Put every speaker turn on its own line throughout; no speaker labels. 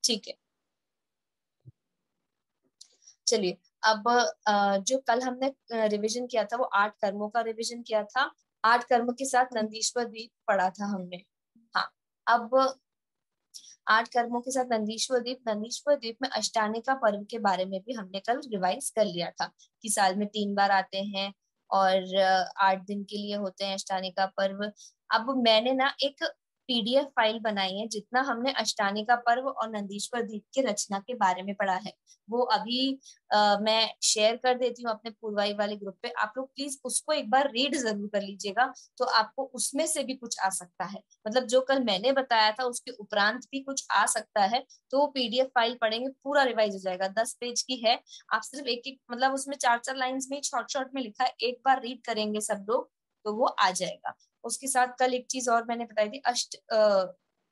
ठीक है, चलिए। अब जो कल हमने रिवीजन किया था वो 8 कर्मों का रिवीजन किया था। 8 कर्मों के साथ नंदीश्वर द्वीप पढ़ा था हमने। हाँ, अब 8 कर्मों के साथ नंदीश्वर द्वीप में अष्टानिका पर्व के बारे में भी हमने कल रिवाइज कर लिया था कि साल में 3 बार आते हैं और 8 दिन के लिए होते हैं अष्टानिका पर्व। अब मैंने ना एक पीडीएफ फाइल बनाई है, जितना हमने अष्टानिका पर्व और नंदीश्वर द्वीप की रचना के बारे में पढ़ा है वो अभी मैं शेयर कर देती हूँ अपने पूर्वाई वाले ग्रुप पे। आप लोग प्लीज उसको एक बार रीड जरूर कर लीजिएगा, तो आपको उसमें से भी कुछ आ सकता है। मतलब जो कल मैंने बताया था उसके उपरांत भी कुछ आ सकता है, तो वो पीडीएफ फाइल पढ़ेंगे पूरा रिवाइज हो जाएगा। 10 पेज की है, आप सिर्फ एक एक मतलब उसमें 4-4 लाइंस में शॉर्ट शॉर्ट में लिखा है, एक बार रीड करेंगे सब लोग तो वो आ जाएगा। उसके साथ कल एक चीज और मैंने बताई थी,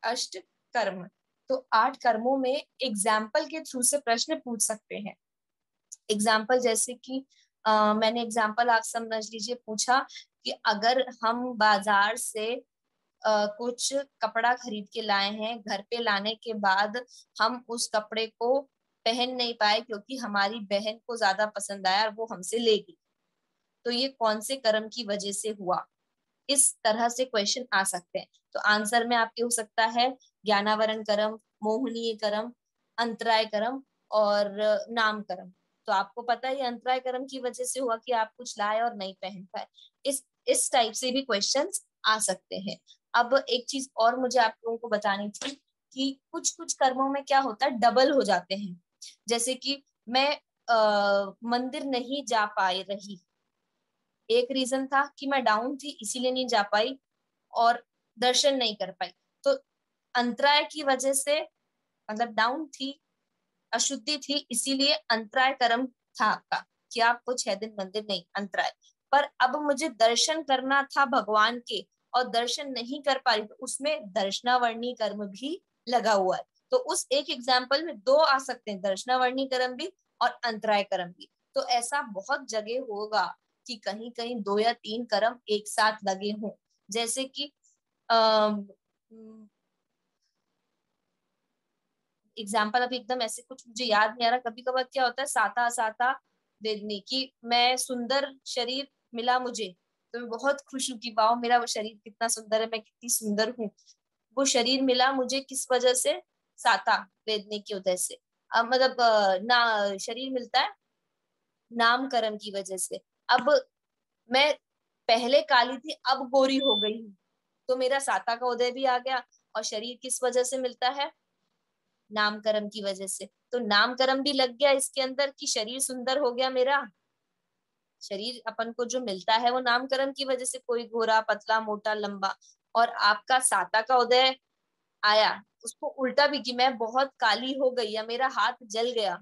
अष्ट कर्म। तो 8 कर्मों में एग्जाम्पल के थ्रू से प्रश्न पूछ सकते हैं। एग्जाम्पल जैसे कि मैंने एग्जाम्पल आप समझ लीजिए पूछा कि अगर हम बाजार से कुछ कपड़ा खरीद के लाए हैं, घर पे लाने के बाद हम उस कपड़े को पहन नहीं पाए क्योंकि हमारी बहन को ज्यादा पसंद आया और वो हमसे ले गई, तो ये कौन से कर्म की वजह से हुआ। इस तरह से क्वेश्चन आ सकते हैं। तो आंसर में आपके हो सकता है ज्ञानावरण कर्म, मोहनीय कर्म, अंतराय कर्म और नाम कर्म। तो आपको पता है अंतराय कर्म की वजह से हुआ कि आप कुछ लाए और नहीं पहन पाए। इस टाइप से भी क्वेश्चंस आ सकते हैं। अब एक चीज और मुझे आप लोगों को बतानी थी कि कुछ कुछ कर्मों में क्या होता है, डबल हो जाते हैं। जैसे कि मैं मंदिर नहीं जा पाई रही, एक रीजन था कि मैं डाउन थी इसीलिए नहीं जा पाई और दर्शन नहीं कर पाई। तो अंतराय की वजह से, मतलब डाउन थी, अशुद्धि थी, इसीलिए अंतराय कर्म था आपका कि आपको 6 दिन मंदिर नहीं, अंतराय। पर अब मुझे दर्शन करना था भगवान के और दर्शन नहीं कर पा रही, तो उसमें दर्शनावर्णी कर्म भी लगा हुआ है। तो उस एक एग्जाम्पल में 2 आ सकते हैं, दर्शनावर्णी कर्म भी और अंतराय कर्म भी। तो ऐसा बहुत जगह होगा कि कहीं कहीं 2 या 3 कर्म एक साथ लगे हों। जैसे कि एग्जाम्पल अभी एकदम ऐसे कुछ मुझे याद नहीं आ रहा। कभी कभार क्या होता है, साता साता वेदनी की मैं सुंदर शरीर मिला मुझे, तो मैं बहुत खुश हूँ कि वाह मेरा वो शरीर कितना सुंदर है, मैं कितनी सुंदर हूँ। वो शरीर मिला मुझे किस वजह से, साता वेदनी की वजह से। मतलब ना शरीर मिलता है नामकरण की वजह से। अब मैं पहले काली थी अब गोरी हो गई हूँ, तो मेरा साता का उदय भी आ गया। और शरीर किस वजह से मिलता है, नामकरण की वजह से। तो नामकरण भी लग गया इसके अंदर कि शरीर सुंदर हो गया मेरा। शरीर अपन को जो मिलता है वो नामकरण की वजह से, कोई गोरा पतला मोटा लंबा। और आपका साता का उदय आया, उसको उल्टा भी कि मैं बहुत काली हो गई या मेरा हाथ जल गया,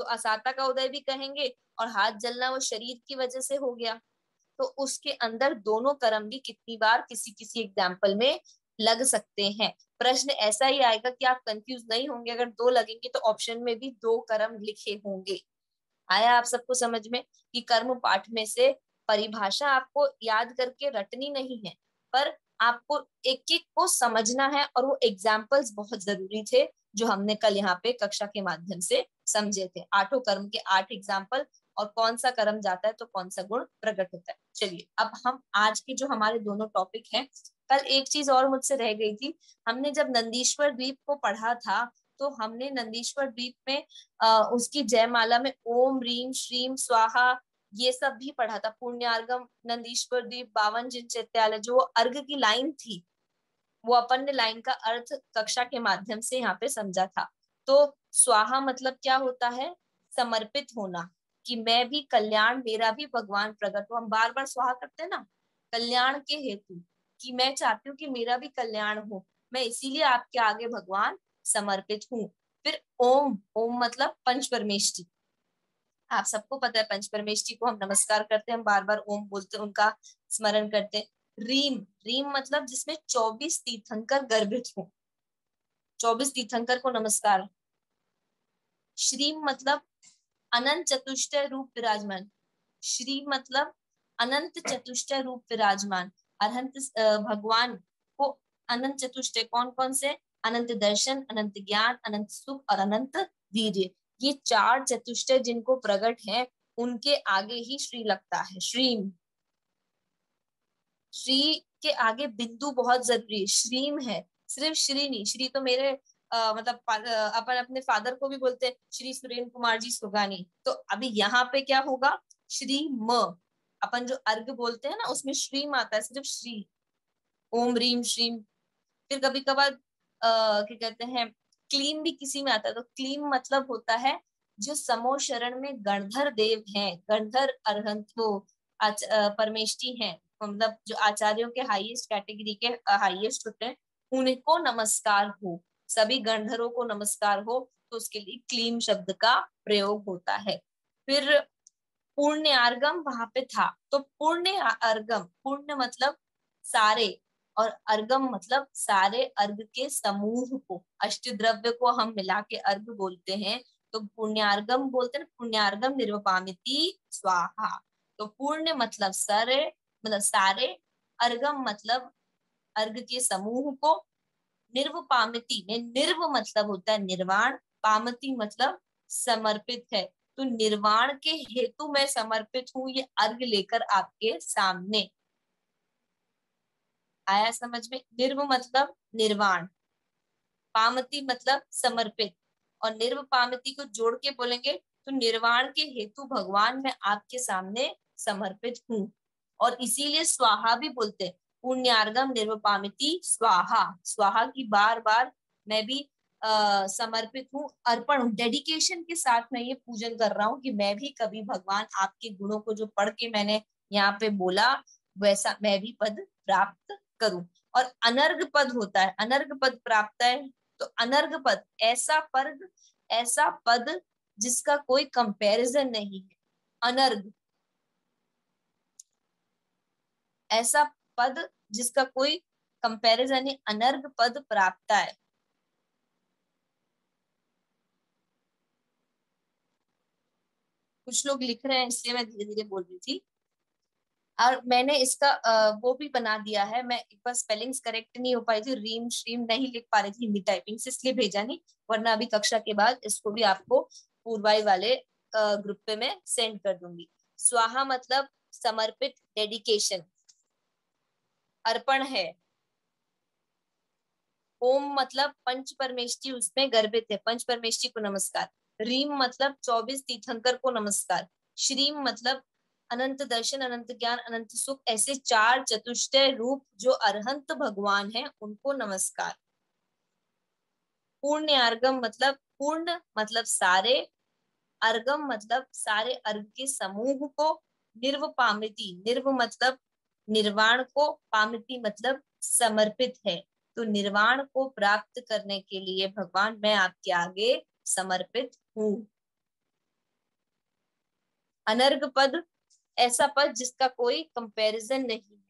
तो असाता का उदय भी कहेंगे। और हाथ जलना वो शरीर की वजह से हो गया। तो उसके अंदर दोनों कर्म भी कितनी बार किसी किसी एग्जाम्पल में लग सकते हैं। प्रश्न ऐसा ही आएगा कि आप कंफ्यूज नहीं होंगे, अगर 2 लगेंगे तो ऑप्शन में भी 2 कर्म लिखे होंगे। आया आप सबको समझ में कि कर्म पाठ में से परिभाषा आपको याद करके रटनी नहीं है, पर आपको एक एक को समझना है। और वो एग्जाम्पल्स बहुत जरूरी थे जो हमने कल यहाँ पे कक्षा के माध्यम से समझे थे। 8 कर्म के 8 एग्जाम्पल, और कौन सा कर्म जाता है तो कौन सा गुण प्रकट होता है। चलिए अब हम आज के जो हमारे दोनों टॉपिक हैं, कल एक चीज और मुझसे रह गई थी। हमने जब नंदीश्वर द्वीप को पढ़ा था तो हमने नंदीश्वर द्वीप में उसकी जयमाला में ओम रीम श्रीम स्वाहा ये सब भी पढ़ा था। पुण्यार्गम नंदीश्वर द्वीप 52 जिन चैत्यालय, जो अर्घ की लाइन थी, वो अपन ने लाइन का अर्थ कक्षा के माध्यम से यहाँ पे समझा था। तो स्वाहा मतलब क्या होता है, समर्पित होना, कि मैं भी कल्याण, मेरा भी भगवान प्रकट हो। हम बार बार स्वाहा करते हैं ना, कल्याण के हेतु, कि मैं चाहती हूँ कि मेरा भी कल्याण हो, मैं इसीलिए आपके आगे भगवान समर्पित हूँ। फिर ओम, ओम मतलब पंच परमेष्टि। आप सबको पता है पंच परमेष्टि को हम नमस्कार करते हैं, हम बार बार ओम बोलते हैं, उनका स्मरण करते हैं। रीम, रीम मतलब जिसमें 24 तीर्थंकर गर्भित हो, 24 तीर्थंकर को नमस्कार। श्रीम मतलब अनंत चतुष्टय रूप विराजमान, श्री मतलब अनंत चतुष्टय रूप विराजमान। अनंत भगवान को अनंत चतुष्टय कौन कौन से, अनंत दर्शन, अनंत ज्ञान, अनंत सुख और अनंत वीर्य। ये चार चतुष्टय जिनको प्रकट है उनके आगे ही श्री लगता है। श्रीम, श्री के आगे बिंदु बहुत जरूरी है। श्रीम है, सिर्फ श्री नहीं। श्री तो मेरे मतलब अपन अपने फादर को भी बोलते हैं श्री सुरेंद्र कुमार जी सुगानी। तो अभी यहाँ पे क्या होगा, श्री म, अपन जो अर्घ बोलते हैं ना उसमें श्रीम आता है, सिर्फ श्री। ओम रीम श्रीम। फिर कभी कभार क्या कहते हैं क्लीम भी किसी में आता है। तो क्लीम मतलब होता है जो समो शरण में गणधर देव हैं, गणधर अरहंत वो परमेष्ठी हैं, मतलब जो आचार्यों के हाईएस्ट कैटेगरी के हाईएस्ट होते हैं, उनको नमस्कार हो, सभी गणधरों को नमस्कार हो, तो उसके लिए क्लीम शब्द का प्रयोग होता है। फिर पुण्यार्गम वहां पे था, तो पुण्य अर्गम, पुण्य मतलब सारे और अर्गम मतलब सारे अर्घ के समूह को, अष्ट द्रव्य को हम मिला के अर्घ बोलते हैं। तो पुण्यार्गम बोलते हैं, पुण्यार्गम निर्वपामिति स्वाहा। तो पुण्य मतलब सारे, मतलब सारे, अर्गम मतलब अर्घ के समूह को, निर्वपामिति में निर्व मतलब होता है निर्वाण, पामति मतलब समर्पित है। तो निर्वाण के हेतु मैं समर्पित हूँ ये अर्घ लेकर आपके सामने। आया समझ में? निर्व मतलब निर्वाण, पामति मतलब समर्पित, और निर्व पामति को जोड़ के बोलेंगे तो निर्वाण के हेतु भगवान मैं आपके सामने समर्पित हूँ। और इसीलिए स्वाहा भी बोलते हैं, पुण्यार्गम निर्वपामिति स्वाहा। स्वाहा की बार बार मैं भी समर्पित हूँ, अर्पण हूँ, डेडिकेशन के साथ मैं ये पूजन कर रहा हूँ कि मैं भी कभी भगवान आपके गुणों को जो पढ़ के मैंने यहाँ पे बोला वैसा मैं भी पद प्राप्त करूं। और अनर्घ पद होता है, अनर्घ पद प्राप्त है। तो अनर्घ पद ऐसा पद, ऐसा पद जिसका कोई कंपैरिजन नहीं है। अनर्घ ऐसा पद जिसका कोई कंपैरिजन नहीं, अनर्घ पद प्राप्त है। कुछ लोग लिख रहे हैं इसलिए मैं धीरे धीरे बोल रही थी। और मैंने इसका वो भी बना दिया है। मैं एक बार स्पेलिंग्स करेक्ट नहीं हो पाई थी, रीम श्रीम नहीं लिख पा रही थी हिंदी टाइपिंग से, इसलिए भेजा नहीं। वरना अभी कक्षा के बाद इसको भी आपको पूर्वाई वाले ग्रुप पे मैं सेंड कर दूंगी। स्वाहा मतलब समर्पित, डेडिकेशन, अर्पण है। ओम मतलब पंच परमेष्टि उसमें गर्भित है, पंच परमेष्टि को नमस्कार। रीम मतलब 24 तीर्थंकर को नमस्कार। श्रीम मतलब अनंत दर्शन, अनंत ज्ञान, अनंत सुख, ऐसे चार चतुष्टय रूप जो अरहंत भगवान है उनको नमस्कार। पूर्ण अर्गम मतलब पूर्ण मतलब सारे, अर्गम मतलब सारे अर्घ के समूह को, निर्व पामिति, निर्व मतलब निर्वाण को, पामिति मतलब समर्पित है। तो निर्वाण को प्राप्त करने के लिए भगवान मैं आपके आगे समर्पित हूँ। अनर्घ पद ऐसा पद जिसका कोई कंपैरिजन नहीं है।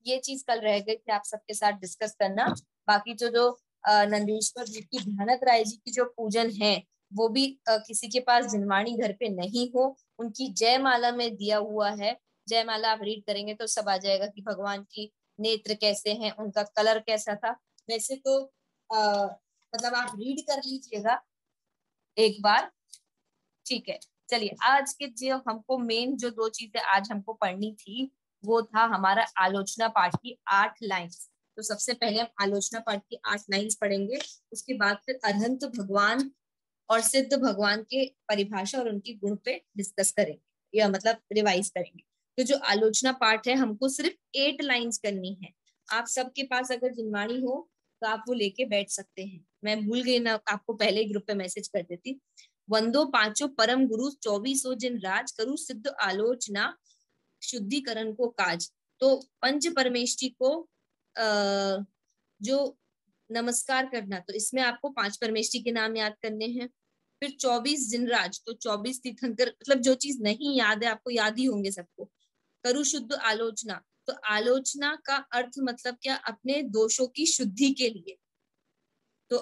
ये चीज कल रह गई थी आप सबके साथ डिस्कस करना। बाकी जो नंदीश्वर जी की, ध्यानत राय जी की जो पूजन है वो भी किसी के पास जिनवाणी घर पे नहीं हो, उनकी जयमाला में दिया हुआ है। जयमाला आप रीड करेंगे तो सब आ जाएगा कि भगवान की नेत्र कैसे हैं, उनका कलर कैसा था। वैसे तो मतलब आप रीड कर लीजिएगा एक बार, ठीक है। चलिए आज के जो हमको मेन जो दो चीजें आज हमको पढ़नी थी वो था हमारा आलोचना पाठ की 8 लाइन्स। तो सबसे पहले हम आलोचना पाठ की 8 लाइन्स पढ़ेंगे, उसके बाद फिर अनंत भगवान और सिद्ध भगवान के परिभाषा और उनकी गुण पे डिस्कस करेंगे, या मतलब रिवाइज करेंगे। तो जो आलोचना पाठ है हमको सिर्फ 8 लाइन्स करनी है। आप सबके पास अगर जिनवाणी हो तो आप वो लेके बैठ सकते हैं। मैं भूल गई ना, आपको पहले ही ग्रुप पे मैसेज कर देती। वंदो पांचों परम गुरु, 24 जिन राज, करू सिद्ध आलोचना, शुद्धिकरण को काज। तो पंच परमेष्टि को जो नमस्कार करना, तो इसमें आपको 5 परमेष्टि के नाम याद करने हैं। फिर 24 जिनराज, तो 24 तीर्थंकर, मतलब जो चीज नहीं याद है आपको याद ही होंगे सबको। करू शुद्ध आलोचना, तो आलोचना का अर्थ मतलब क्या, अपने दोषों की शुद्धि के लिए। तो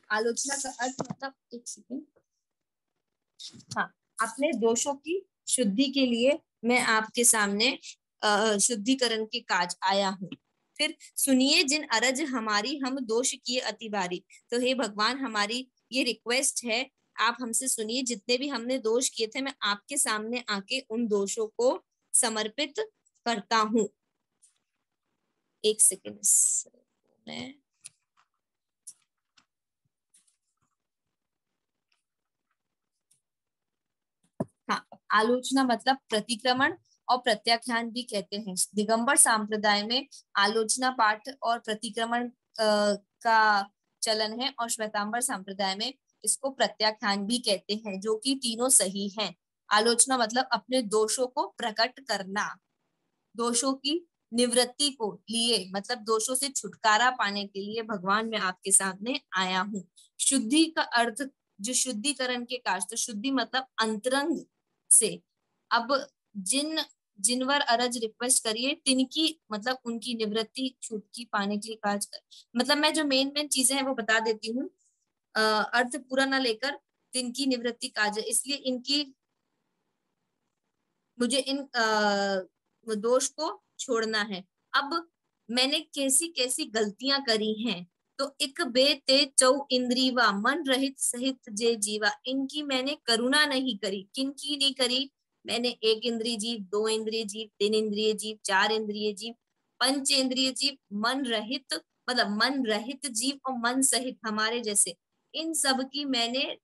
आलोचना का अर्थ मतलब, एक सेकेंड, हाँ, अपने दोषों की शुद्धि के लिए मैं आपके सामने शुद्धिकरण के काज आया हूँ। फिर सुनिए जिन अरज हमारी हम दोष किए अति भारी। तो हे भगवान, हमारी ये रिक्वेस्ट है, आप हमसे सुनिए, जितने भी हमने दोष किए थे मैं आपके सामने आके उन दोषों को समर्पित करता हूँ। एक सेकेंड, मैं हाँ, आलोचना मतलब प्रतिक्रमण और प्रत्याख्यान भी कहते हैं। दिगंबर संप्रदाय में आलोचना पाठ और प्रतिक्रमण का चलन है, और श्वेतांबर संप्रदाय में इसको प्रत्याख्यान भी कहते हैं, जो कि तीनों सही हैं। आलोचना मतलब अपने दोषों को प्रकट करना, दोषों की निवृत्ति को लिए, मतलब दोषों से छुटकारा पाने के लिए भगवान मैं आपके सामने आया हूँ। शुद्धि का अर्थ जो शुद्धिकरण के काज, तो शुद्धि मतलब अंतरंग से। अब जिनवर अरज रिक्वेस्ट करिए तिनकी, मतलब उनकी निवृत्ति छुटकी पाने के लिए काज कर। मतलब मैं जो मेन चीजें हैं वो बता देती हूँ, अर्थ पूरा ना लेकर, तिनकी निवृत्ति काज है, इसलिए इनकी मुझे इन दोष को छोड़ना है। अब मैंने कैसी कैसी गलतियां करी हैं, तो एक बे ते चौ इंद्रिवा मन रहित सहित जे जीवा, इनकी मैंने करुणा नहीं करी। किनकी नहीं करी? मैंने एक इंद्रिय जीव, दो इंद्रिय जीव, तीन इंद्रिय जीव, चार इंद्रिय जीव, पंच इंद्रिय जीव, मन रहित मतलब मन रहित जीव और मन सहित हमारे जैसे, इन सब की मैंने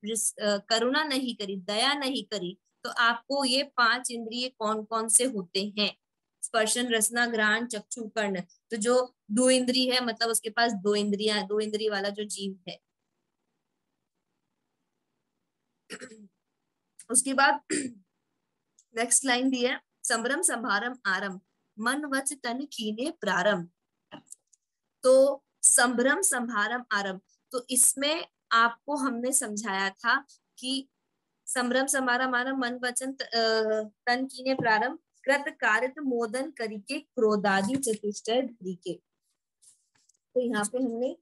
करुणा नहीं करी, दया नहीं करी। तो आपको ये पांच इंद्रिय कौन कौन से होते हैं? स्पर्शन रसना घ्राण चक्षु कर्ण। तो जो दो इंद्रिय है, मतलब उसके पास दो इंद्रियां, दो इंद्रिय वाला जो जीव है। उसके बाद नेक्स्ट लाइन दी है, संभ्रम संभारम आरंभ मन वच तन कीने प्रारंभ। तो संभ्रम संभारम आरंभ, तो इसमें आपको हमने समझाया था कि संभ्रम समारम आरंभ मन वचन तन कीने प्रारंभ कृत कारित मोदन करिके क्रोधादि चतुष्टय धरिके। तो यहाँ पे हमने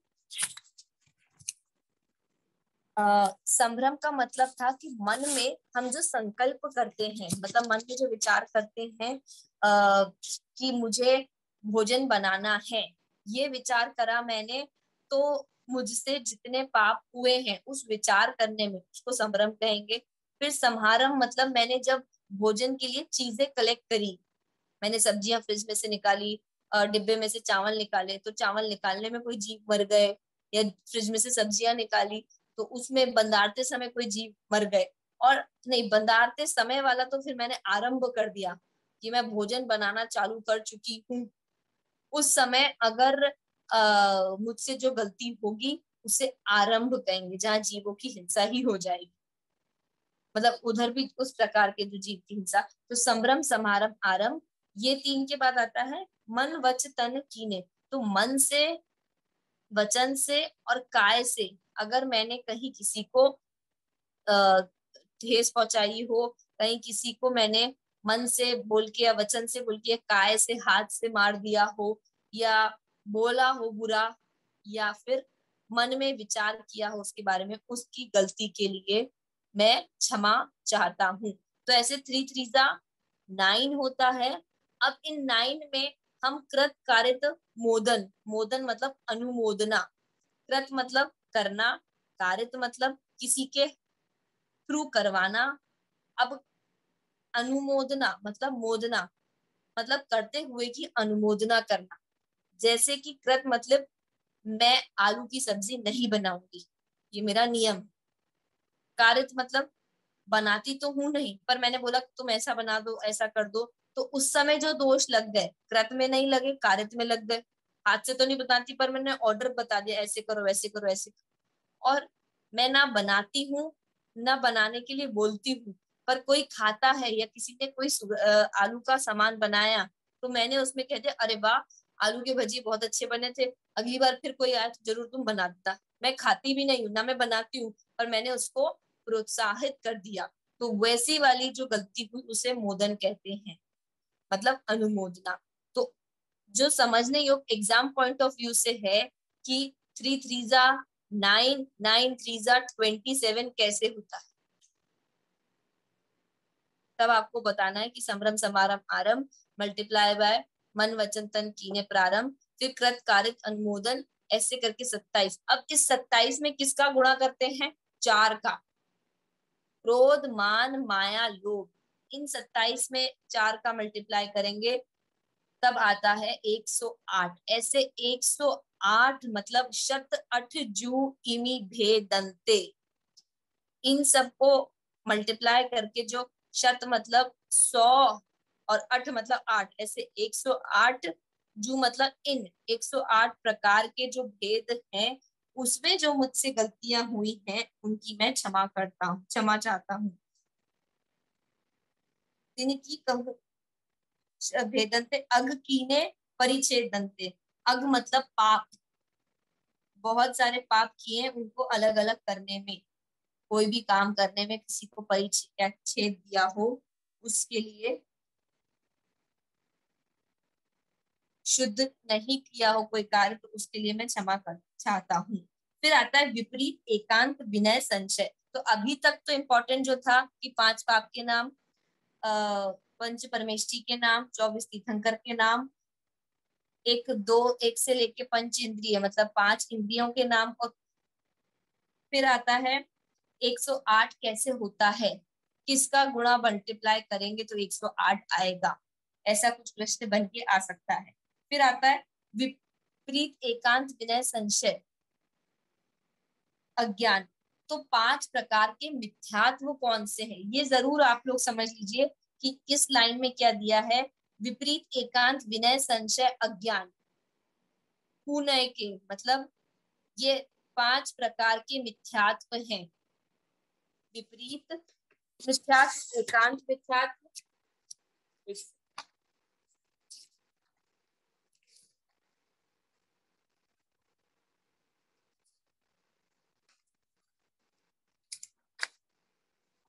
संभ्रम का मतलब था कि मन में हम जो संकल्प करते हैं, मतलब मन में जो विचार करते हैं कि मुझे भोजन बनाना है, ये विचार करा मैंने, तो मुझसे जितने पाप हुए हैं उस विचार करने में, उसको संभ्रम कहेंगे। फिर संहारम मतलब मैंने जब भोजन के लिए चीजें कलेक्ट करी, मैंने सब्जियां फ्रिज में से निकाली, डिब्बे में से चावल निकाले, तो चावल निकालने में कोई जीव मर गए, या फ्रिज में से सब्जियां निकाली तो उसमें बंदारते समय कोई जीव मर गए। और नहीं, बंदारते समय वाला तो फिर मैंने आरंभ कर दिया कि मैं भोजन बनाना चालू कर चुकी हूँ, उस समय अगर मुझसे जो गलती होगी उसे आरंभ कहेंगे, जहाँ जीवों की हिंसा ही हो जाएगी, मतलब उधर भी उस प्रकार के जो जीव की हिंसा। तो संभ्रम समारंभ आरंभ, ये तीन के बाद आता है मन वच तन कीने। तो मन से, वचन से और काय से अगर मैंने कहीं किसी को ठेस पहुंचाई हो, कहीं किसी को मैंने मन से बोल के या वचन से बोल के, काय से हाथ से मार दिया हो, या बोला हो बुरा, या फिर मन में विचार किया हो उसके बारे में, उसकी गलती के लिए मैं क्षमा चाहता हूँ। तो ऐसे 3 3 9 होता है। अब इन 9 में हम कृत कारित मोदन, मोदन मतलब अनुमोदना, कृत मतलब करना, कारित मतलब किसी के थ्रू करवाना, अब अनुमोदना मतलब मोदना, मतलब करते हुए की अनुमोदना करना। जैसे कि कृत मतलब मैं आलू की सब्जी नहीं बनाऊंगी, ये मेरा नियम। कारित मतलब बनाती तो हूं नहीं, पर मैंने बोला तुम ऐसा बना दो, ऐसा कर दो, तो उस समय जो दोष लग गए कृत में नहीं लगे, कारित में लग गए। हाथ से तो नहीं बताती, पर मैंने ऑर्डर बता दिया, ऐसे करो वैसे करो ऐसे करो। और मैं ना बनाती हूँ ना बनाने के लिए बोलती हूँ, पर कोई खाता है या किसी ने कोई आलू का सामान बनाया, तो मैंने उसमें कह दिया अरे वाह आलू के भजी बहुत अच्छे बने थे, अगली बार फिर कोई आया तो जरूर तुम बना देता। मैं खाती भी नहीं हूँ ना मैं बनाती हूँ, पर मैंने उसको प्रोत्साहित कर दिया, तो वैसी वाली जो गलती हुई उसे मोदन कहते हैं, मतलब अनुमोदना। तो जो समझने योग एग्जाम पॉइंट ऑफ व्यू से है कि 3 3 9 9 3 27 कैसे होता है, तब आपको बताना है कि संभ्रम समारंभ आरंभ मल्टीप्लाई बाय मन वचन तन कीने प्रारंभ, फिर कृत कारित अनुमोदन, ऐसे करके 27। अब इस 27 में किसका गुणा करते हैं? 4 का। क्रोध मान माया लोभ, इन 27 में 4 का मल्टीप्लाई करेंगे तब आता है 108। ऐसे 108 मतलब शत अठ जू इमी भेदंते, इन सबको मल्टीप्लाई करके जो शत मतलब 100 और अठ मतलब 8, ऐसे 108 जो मतलब इन 108 प्रकार के जो भेद हैं उसमें जो मुझसे गलतियां हुई हैं उनकी मैं क्षमा करता हूँ, क्षमा चाहता हूँ। की कहूँ भेदंते अग कीने परिच्छेदंते, अग मतलब पाप, बहुत सारे पाप किए उनको अलग अलग करने में, कोई भी काम करने में किसी को परिच्छेद दिया हो उसके लिए, शुद्ध नहीं किया हो कोई कार्य तो उसके लिए मैं क्षमा कर चाहता हूँ। फिर आता है विपरीत एकांत विनय संशय। तो अभी तक तो इम्पोर्टेंट जो था कि 5 पाप के नाम, पंच परमेष्ठी के नाम, 24 तीर्थंकर के नाम, एक से लेके पंच इंद्रिय मतलब 5 इंद्रियों के नाम, और फिर आता है 108 कैसे होता है, किसका गुणा मल्टीप्लाई करेंगे तो 108 आएगा, ऐसा कुछ प्रश्न बन के आ सकता है। फिर आता है विपरीत एकांत विनय संशय अज्ञान। तो 5 प्रकार के मिथ्यात्व कौन से हैं ये जरूर आप लोग समझ लीजिए कि किस लाइन में क्या दिया है। विपरीत एकांत विनय संशय अज्ञान, कुनय के मतलब ये 5 प्रकार के मिथ्यात्व हैं। विपरीत मिथ्यात्व, एकांत मिथ्यात्व,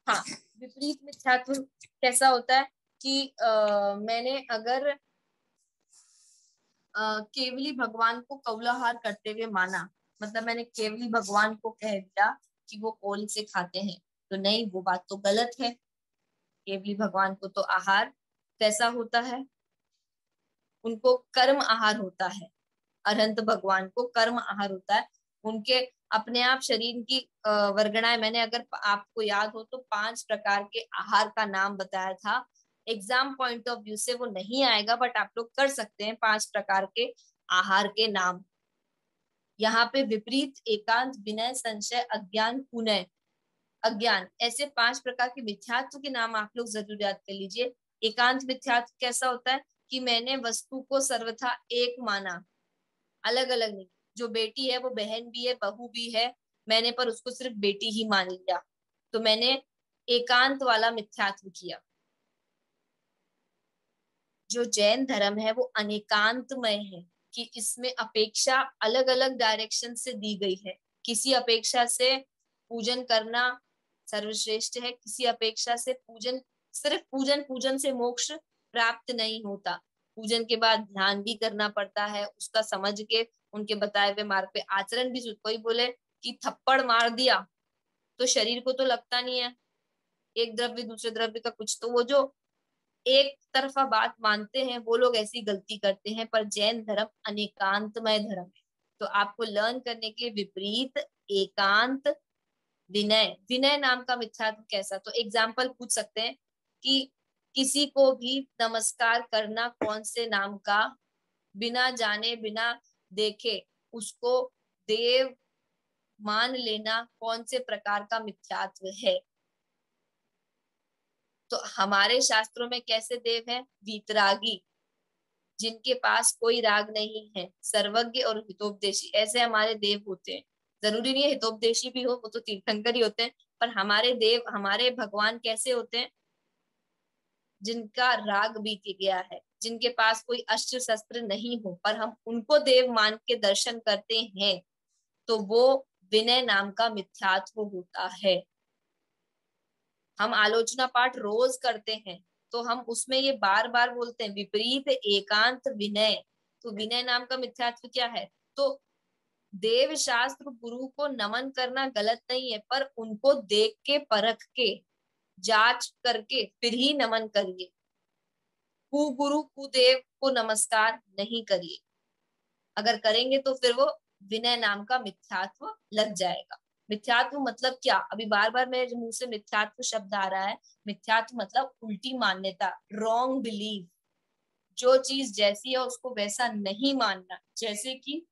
हाँ विपरीत मिथ्यात्व कैसा होता है कि मैंने अगर केवली भगवान को कौलाहार करते हुए माना, मतलब मैंने केवली भगवान को कह दिया कि वो कोल से खाते हैं, तो नहीं वो बात तो गलत है। केवली भगवान को तो आहार कैसा होता है, उनको कर्म आहार होता है। अरहंत भगवान को कर्म आहार होता है, उनके अपने आप शरीर की वर्गणाएं, मैंने अगर आपको याद हो तो 5 प्रकार के आहार का नाम बताया था। एग्जाम पॉइंट ऑफ व्यू से वो नहीं आएगा बट आप लोग कर सकते हैं 5 प्रकार के आहार के नाम। यहाँ पे विपरीत एकांत विनय संशय अज्ञान कुनय, अज्ञान, ऐसे 5 प्रकार के मिथ्यात्व के नाम आप लोग जरूर याद कर लीजिए। एकांत मिथ्यात्व कैसा होता है कि मैंने वस्तु को सर्वथा एक माना, अलग अलग नहीं, जो बेटी है वो बहन भी है बहू भी है, मैंने पर उसको सिर्फ बेटी ही मान लिया, तो मैंने एकांत वाला मिथ्यात्व किया। जो जैन धर्म है वो अनेकांतमय है कि इसमें अपेक्षा अलग अलग डायरेक्शन से दी गई है, किसी अपेक्षा से पूजन करना सर्वश्रेष्ठ है, किसी अपेक्षा से पूजन, सिर्फ पूजन पूजन से मोक्ष प्राप्त नहीं होता, पूजन के बाद ध्यान भी करना पड़ता है, उसका समझ के उनके बताए हुए मार्ग पे आचरण भी। कोई बोले कि थप्पड़ मार दिया तो शरीर को तो लगता नहीं है, एक द्रव्य दूसरे द्रव्य का कुछ, तो वो जो एक तरफा बात मानते हैं वो लोग ऐसी गलती करते हैं। पर जैन धर्म अनेकांतमय धर्म है, तो आपको लर्न करने के लिए विपरीत एकांत विनय, विनय नाम का मिथ्यात्व कैसा, तो एग्जाम्पल पूछ सकते हैं कि किसी को भी नमस्कार करना कौन से नाम का, बिना जाने बिना देखे उसको देव मान लेना कौन से प्रकार का मिथ्यात्व है। तो हमारे शास्त्रों में कैसे देव है, वीतरागी, जिनके पास कोई राग नहीं है, सर्वज्ञ और हितोपदेशी, ऐसे हमारे देव होते हैं। जरूरी नहीं है हितोपदेशी भी हो, वो तो तीर्थंकर ही होते हैं, पर हमारे देव हमारे भगवान कैसे होते हैं, जिनका राग बीत गया है, जिनके पास कोई अस्त्र शस्त्र नहीं हो पर हम उनको देव मान के दर्शन करते हैं, तो वो विनय नाम का मिथ्यात्व होता है। हम आलोचना पाठ रोज करते हैं तो हम उसमें ये बार बार बोलते हैं विपरीत एकांत विनय, तो विनय नाम का मिथ्यात्व क्या है, तो देव शास्त्र गुरु को नमन करना गलत नहीं है, पर उनको देख के परख के जांच करके फिर ही नमन करिए। कुगुरु कुदेव को नमस्कार नहीं करिए। अगर करेंगे तो फिर वो विनय नाम का मिथ्यात्व लग जाएगा। मिथ्यात्व मतलब क्या? अभी बार बार मेरे मुंह से मिथ्यात्व शब्द आ रहा है। मिथ्यात्व मतलब उल्टी मान्यता, रॉन्ग बिलीव। जो चीज जैसी है उसको वैसा नहीं मानना। जैसे कि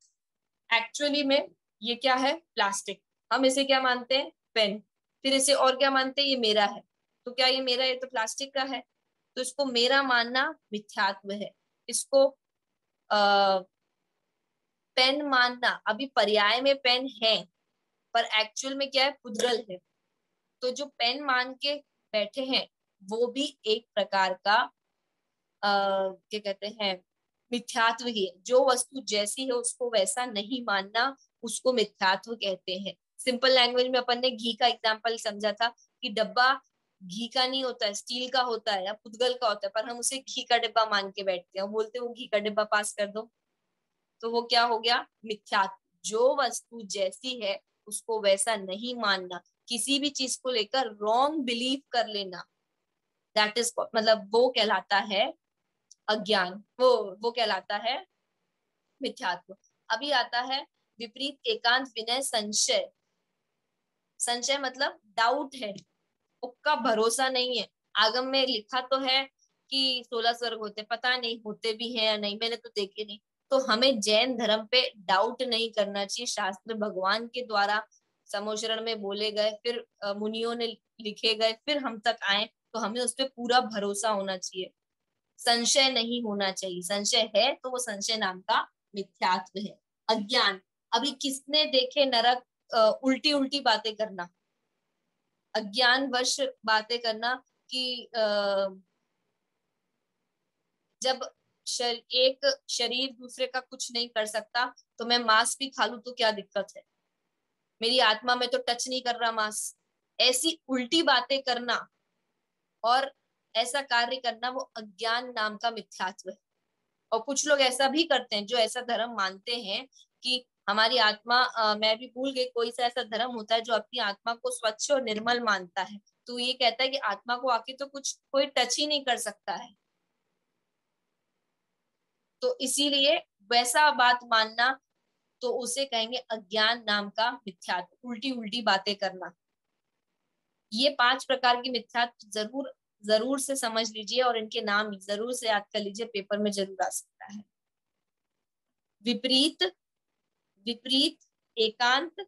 एक्चुअली में ये क्या है? प्लास्टिक। हम इसे क्या मानते हैं? पेन। फिर इसे और क्या मानते हैं? ये मेरा है। तो क्या ये मेरा? ये तो प्लास्टिक का है। तो इसको मेरा मानना मिथ्यात्व है। इसको पेन मानना, अभी पर्याय में पेन है पर एक्चुअल में क्या है? पुद्गल है। तो जो पेन मान के बैठे हैं वो भी एक प्रकार का क्या कहते हैं? मिथ्यात्व ही है। जो वस्तु जैसी है उसको वैसा नहीं मानना, उसको मिथ्यात्व कहते हैं। सिंपल लैंग्वेज में अपन ने घी का एग्जांपल समझा था कि डब्बा घी का नहीं होता है, स्टील का होता है या पुद्गल का होता है, पर हम उसे घी का डिब्बा मान के बैठते हैं, बोलते हैं वो घी का डिब्बा पास कर दो। तो वो क्या हो गया? मिथ्यात्व। जो वस्तु जैसी है उसको वैसा नहीं मानना, किसी भी चीज को लेकर रॉन्ग बिलीव कर लेना, दैट इज मतलब वो कहलाता है अज्ञान। वो कहलाता है मिथ्यात्व। अभी आता है विपरीत एकांत विनय संशय। संशय मतलब डाउट है, उसका भरोसा नहीं है। आगम में लिखा तो है कि 16 स्वर्ग होते, पता नहीं होते भी हैं या नहीं, मैंने तो देखे नहीं। तो हमें जैन धर्म पे डाउट नहीं करना चाहिए। शास्त्र भगवान के द्वारा समोचरण में बोले गए, फिर मुनियों ने लिखे गए, फिर हम तक आए, तो हमें उस पर पूरा भरोसा होना चाहिए। संशय नहीं होना चाहिए। संशय है तो वो संशय नाम का मिथ्यात्व है। अज्ञान। अभी किसने देखे नरक? उल्टी उल्टी बातें करना, अज्ञान वश बातें करना कि जब एक शरीर दूसरे का कुछ नहीं कर सकता तो मैं मांस भी खा लूं तो क्या दिक्कत है? मेरी आत्मा में तो टच नहीं कर रहा मांस। ऐसी उल्टी बातें करना और ऐसा कार्य करना वो अज्ञान नाम का मिथ्यात्व है। और कुछ लोग ऐसा भी करते हैं जो ऐसा धर्म मानते हैं कि हमारी आत्मा मैं भी भूल गई कोई सा ऐसा धर्म होता है जो अपनी आत्मा को स्वच्छ और निर्मल मानता है। तो ये कहता है कि आत्मा को आके तो कुछ कोई टच ही नहीं कर सकता है। तो इसीलिए वैसा बात मानना, तो उसे कहेंगे अज्ञान नाम का मिथ्यात्व, उल्टी उल्टी बातें करना। ये 5 प्रकार की मिथ्यात्व जरूर जरूर से समझ लीजिए और इनके नाम जरूर से याद कर लीजिए, पेपर में जरूर आ सकता है। विपरीत, विपरीत एकांत।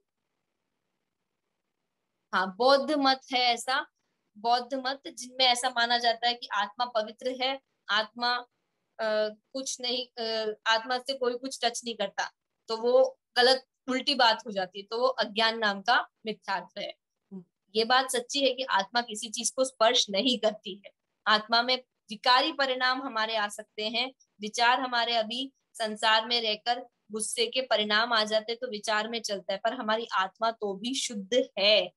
हाँ, बौद्ध मत है ऐसा। बौद्ध मत जिनमें ऐसा माना जाता है कि आत्मा पवित्र है, आत्मा कुछ नहीं, आत्मा से कोई कुछ टच नहीं करता, तो वो गलत उल्टी बात हो जाती है, तो वो अज्ञान नाम का मिथ्यात्व है। ये बात सच्ची है कि आत्मा किसी चीज को स्पर्श नहीं करती है। आत्मा में विकारी परिणाम हमारे आ सकते हैं। विचार हमारे अभी संसार में रहकर गुस्से के परिणाम आ जाते तो विचार में चलता है, पर हमारी आत्मा तो भी शुद्ध है।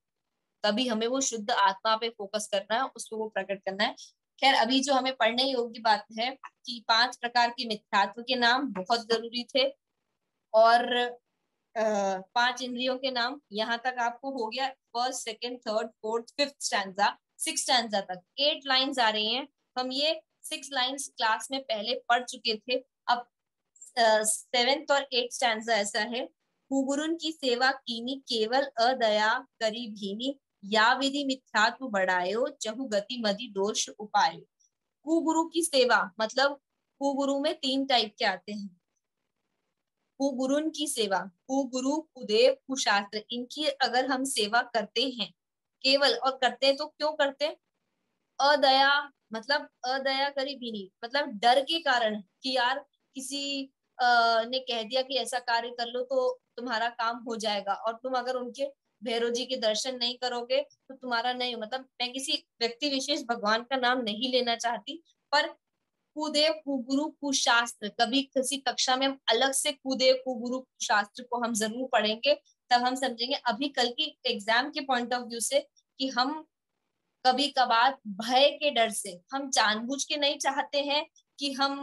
तभी हमें वो शुद्ध आत्मा पे फोकस करना है, उसको वो प्रकट करना है। खैर, अभी जो हमें पढ़ने योग्य बात है कि 5 प्रकार के मिथ्यात्व के नाम बहुत जरूरी थे, और 5 इंद्रियों के नाम यहाँ तक आपको हो गया। First, second, third, fourth, fifth stanza, 6 stanza तक 8 लाइंस आ रही हैं। हम ये 6 लाइंस क्लास में पहले पढ़ चुके थे। अब 7th और 8th स्टैंजा ऐसा है। कुगुरुन की सेवा कीनी केवल अदया करी भीनी, या विधि मिथ्यात्व बढ़ायो चहु गति मदि दोष उपायो। कुगुरु की सेवा मतलब कुगुरु में 3 टाइप के आते हैं। कुगुरुन की सेवा, कुगुरु, कुदेव, कुशास्त्र, इनकी अगर हम सेवा करते हैं केवल, और करते हैं तो क्यों करते हैं? अदया मतलब अदया करी भी नहीं, मतलब डर के कारण कि यार किसी ने कह दिया कि ऐसा कार्य कर लो तो तुम्हारा काम हो जाएगा, और तुम अगर उनके भैरव जी के दर्शन नहीं करोगे तो तुम्हारा नहीं, मतलब मैं किसी व्यक्ति विशेष भगवान का नाम नहीं लेना चाहती, पर कुदेव कुगुरु कुशास्त्र, कभी किसी कक्षा में हम अलग से कुदेव कुगुरु कुशास्त्र को हम जरूर पढ़ेंगे, तब हम समझेंगे। अभी कल की एग्जाम के पॉइंट ऑफ व्यू से कि हम कभी कभार भय के डर से, हम जानबूझ के नहीं चाहते हैं कि हम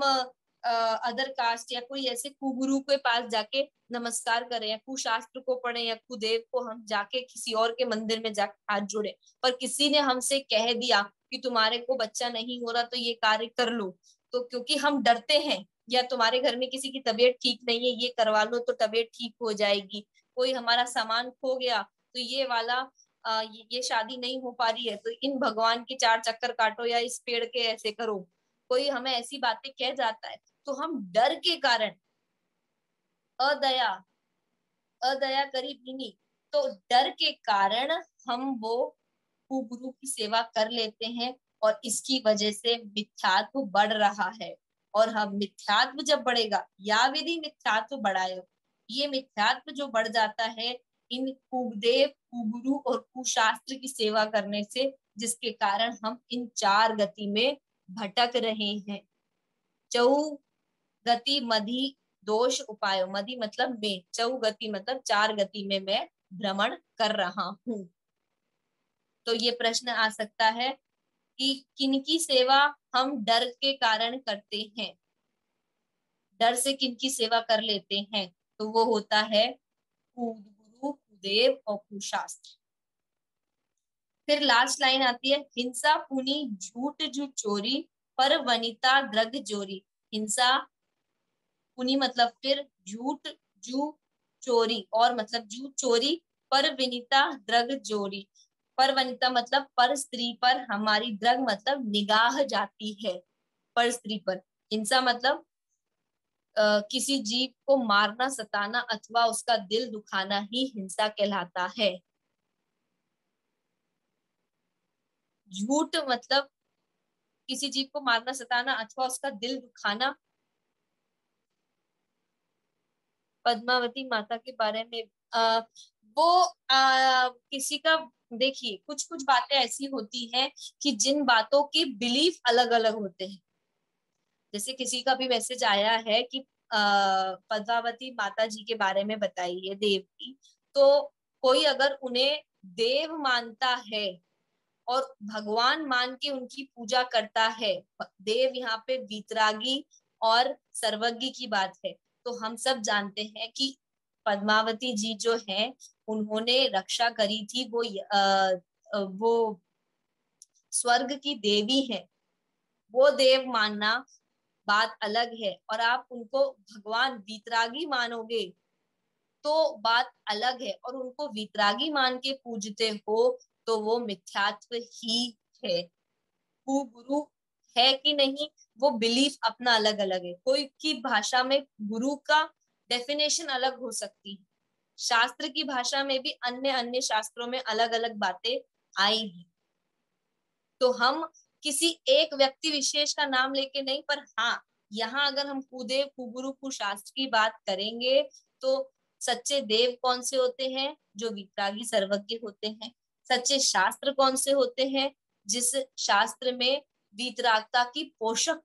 अदर कास्ट या कोई ऐसे कुगुरु के पास जाके नमस्कार करें या कुशास्त्र को पढ़े या कुदेव को हम जाके किसी और के मंदिर में जाके हाथ जोड़े, पर किसी ने हमसे कह दिया कि तुम्हारे को बच्चा नहीं हो रहा तो ये कार्य कर लो, तो क्योंकि हम डरते हैं, या तुम्हारे घर में किसी की तबीयत ठीक नहीं है, ये करवा लो तो तबीयत ठीक हो जाएगी, कोई हमारा सामान खो गया तो ये वाला ये शादी नहीं हो पा रही है तो इन भगवान के 4 चक्कर काटो या इस पेड़ के ऐसे करो, कोई हमें ऐसी बातें कह जाता है तो हम डर के कारण अदया अदया करी बिनी, तो डर के कारण हम वो कुगुरु की सेवा कर लेते हैं और इसकी वजह से मिथ्यात्व बढ़ रहा है। और हम मिथ्यात्व जब बढ़ेगा, या विधि मिथ्यात्व बढ़ाए, ये मिथ्यात्व जो बढ़ जाता है इन कुदेव कुगुरु और कुशास्त्र की सेवा करने से, जिसके कारण हम इन 4 गति में भटक रहे हैं। चौ गति मधि दोष उपायो, मधि मतलब में, चौ गति मतलब 4 गति में मैं भ्रमण कर रहा हूँ। तो ये प्रश्न आ सकता है कि किनकी सेवा हम डर के कारण करते हैं, डर से किनकी सेवा कर लेते हैं, तो वो होता है कुगुरु कुदेव और कुशास्त्र। फिर लास्ट लाइन आती है, हिंसा पुनि झूठ जू चोरी पर वनिता द्रग जोरी। हिंसा पुनि मतलब फिर, झूठ जू चोरी और मतलब जू चोरी, पर विनीता द्रग जोरी। पर वनिता मतलब पर स्त्री पर हमारी, द्रग मतलब निगाह जाती है पर स्त्री पर। हिंसा मतलब किसी जीव को मारना, सताना अथवा उसका दिल दुखाना ही हिंसा कहलाता है। झूठ मतलब किसी जीव को मारना, सताना अथवा उसका दिल दुखाना। पद्मावती माता के बारे में वो किसी का, देखिए कुछ कुछ बातें ऐसी होती हैं कि जिन बातों के बिलीफ अलग अलग होते हैं। जैसे किसी का भी मैसेज आया है कि पद्मावती माता जी के बारे में बताइए, देव की, तो कोई अगर उन्हें देव मानता है और भगवान मान के उनकी पूजा करता है, देव यहाँ पे वीतरागी और सर्वज्ञ की बात है, तो हम सब जानते हैं कि पद्मावती जी जो हैं उन्होंने रक्षा करी थी, वो स्वर्ग की देवी है, वो देव मानना बात अलग है, और आप उनको भगवान वीतरागी मानोगे तो बात अलग है, और उनको वीतरागी मान के पूजते हो तो वो मिथ्यात्व ही है। गुरु है कि नहीं, वो बिलीफ अपना अलग अलग है। कोई की भाषा में गुरु का डेफिनेशन अलग हो सकती है, शास्त्र की भाषा में भी अन्य अन्य शास्त्रों में अलग अलग बातें आई हैं। तो हम किसी एक व्यक्ति विशेष का नाम लेके नहीं, पर हाँ, यहाँ अगर हम कुदेव कुगुरु कुशास्त्र की बात करेंगे तो सच्चे देव कौन से होते हैं, जो वितरागी सर्वज्ञ होते हैं। सच्चे शास्त्र कौन से होते हैं, जिस शास्त्र में वीतरागता की पोषक